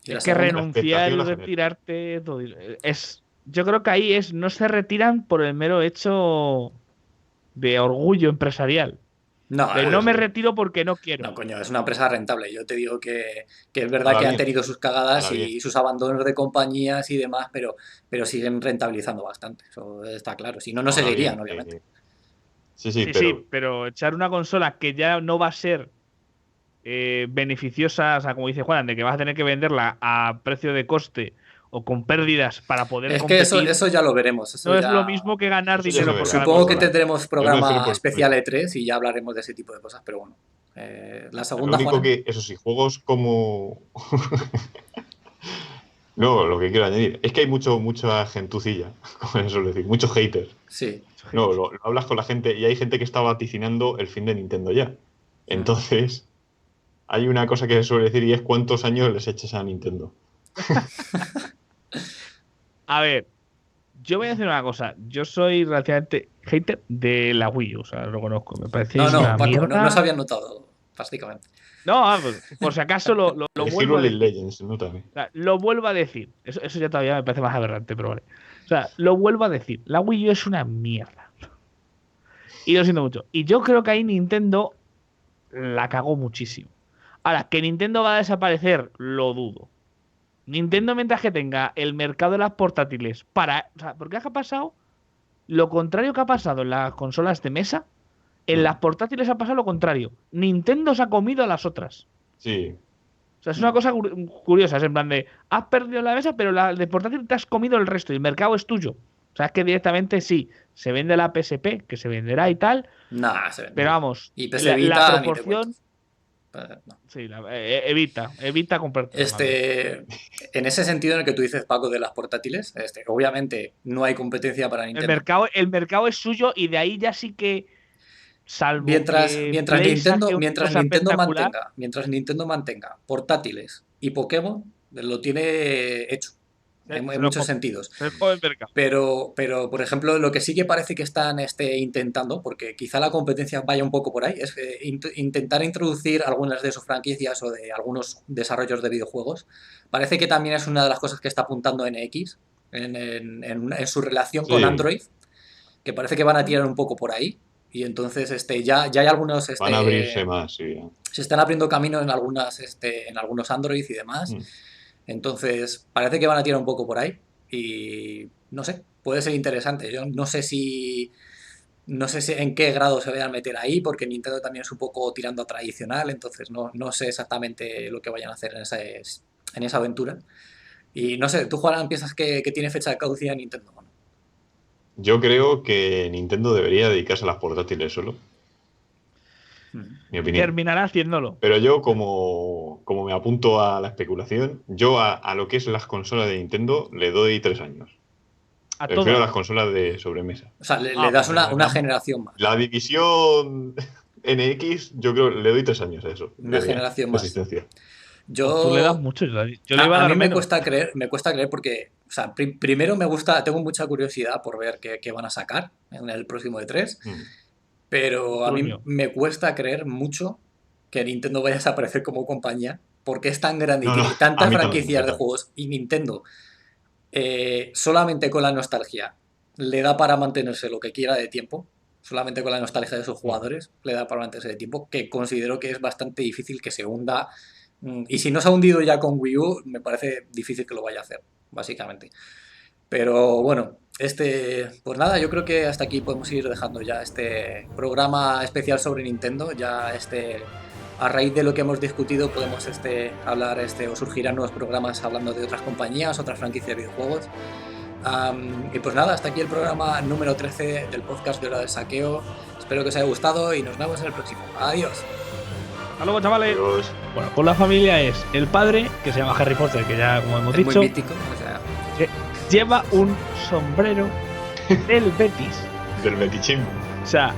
Y la Es que segunda, renunciar y expectativa general. retirarte yo creo que ahí no se retiran por el mero hecho de orgullo empresarial. no, De no me retiro porque no quiero. no, coño, es una empresa rentable. Yo te digo que es verdad Ahora que han bien, tenido sus cagadas ahora y bien. sus abandonos de compañías y demás, pero siguen rentabilizando bastante. Eso está claro. Si no, no Ahora seguirían, bien, obviamente. sí, sí, Sí, pero echar una consola que ya no va a ser beneficiosa, o sea, como dice Juan, de que vas a tener que venderla a precio de coste o con pérdidas para poder Es que competir, eso ya lo veremos. Eso no es ya... lo mismo que ganar Eso ya dinero se por verá. cada Supongo que consola. tendremos Yo me refiero programa por- especial E3 y ya hablaremos de ese tipo de cosas, pero bueno. La Lo segunda, único Juan. que, eso sí, juegos como... No, lo que quiero añadir es que hay mucha gentucilla, como suelo decir, muchos haters. Sí. No, lo hablas con la gente y hay gente que está vaticinando el fin de Nintendo ya. Entonces, hay una cosa que se suele decir y es cuántos años les echas a Nintendo. A ver, yo voy a decir una cosa. Yo soy relativamente hater de la Wii U, o sea, lo conozco. Me parece No, una Paco, mierda. no se habían notado, prácticamente. No, pues, por si acaso lo El vuelvo a Hero decir. Legends, ¿no? También. O sea, lo vuelvo a decir. Eso ya todavía me parece más aberrante, pero vale. O sea, lo vuelvo a decir. La Wii U es una mierda. Y lo siento mucho. Y yo creo que ahí Nintendo la cagó muchísimo. Ahora, que Nintendo va a desaparecer, lo dudo. Nintendo, mientras que tenga el mercado de las portátiles o sea, porque ha pasado lo contrario que ha pasado en las consolas de mesa, en las portátiles ha pasado lo contrario. Nintendo se ha comido a las otras. Sí. O sea, es una cosa curiosa, es en plan de, has perdido la mesa, pero la de portátil te has comido el resto y el mercado es tuyo. O sea, es que directamente sí, se vende la PSP, que se venderá y tal, Nah, se vende. pero vamos, Y PS la Vita, ni te proporción, cuento. No. sí, evita comprarte. En ese sentido en el que tú dices, Paco, de las portátiles, obviamente no hay competencia para Nintendo. El mercado es suyo y de ahí ya sí que, salvo Mientras que Play saque una cosa espectacular, Nintendo mantenga portátiles y Pokémon, lo tiene hecho. en muchos sentidos. El juego de mercado. Pero, por ejemplo, lo que sí que parece que están intentando, porque quizá la competencia vaya un poco por ahí, es intentar introducir algunas de sus franquicias o de algunos desarrollos de videojuegos. Parece que también es una de las cosas que está apuntando NX en su relación con Android, que parece que van a tirar un poco por ahí. Y entonces ya hay algunos... van a abrirse más, sí. Se están abriendo camino en algunos Android y demás. Entonces, parece que van a tirar un poco por ahí. Y no sé, puede ser interesante. Yo no sé si en qué grado se vayan a meter ahí, porque Nintendo también es un poco tirando a tradicional, entonces no sé exactamente lo que vayan a hacer en esa aventura. Y no sé, ¿tú, Juan, piensas que tiene fecha de caducidad Nintendo? ¿No? Yo creo que Nintendo debería dedicarse a las portátiles solo. Mi opinión. Terminará haciéndolo. Pero yo, como me apunto a la especulación, yo a lo que es las consolas de Nintendo le doy 3 años. Prefiero las consolas de sobremesa. O sea, le das una generación más. La división NX, yo creo le doy 3 años a eso. Una generación más. Existencia. Tú le das mucho. Yo le iba a dar mí me menos. cuesta creer porque, o sea, primero tengo mucha curiosidad por ver qué van a sacar en el próximo E3, pero a mí me cuesta creer mucho que Nintendo vaya a desaparecer como compañía, porque es tan grande y tiene tantas franquicias de juegos, y Nintendo solamente con la nostalgia le da para mantenerse lo que quiera de tiempo, solamente con la nostalgia de sus jugadores le da para mantenerse de tiempo, que considero que es bastante difícil que se hunda. Y si no se ha hundido ya con Wii U, me parece difícil que lo vaya a hacer, básicamente. Pero bueno, pues nada, yo creo que hasta aquí podemos ir dejando ya este programa especial sobre Nintendo. Ya a raíz de lo que hemos discutido podemos hablar o surgirán nuevos programas hablando de otras compañías, otras franquicias de videojuegos. Y pues nada, hasta aquí el programa número 13 del podcast de Hora del Saqueo. Espero que os haya gustado y nos vemos en el próximo. Adiós. Hasta luego, chavales. Bueno, pues la familia es el padre, que se llama Harry Potter, que ya como hemos dicho, muy mítico, o sea, que lleva un sombrero del Betis. Del Betichín. O sea,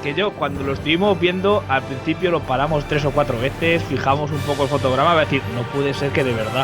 que yo cuando lo estuvimos viendo, al principio lo paramos 3 o 4 veces, fijamos un poco el fotograma, va a decir, no puede ser que de verdad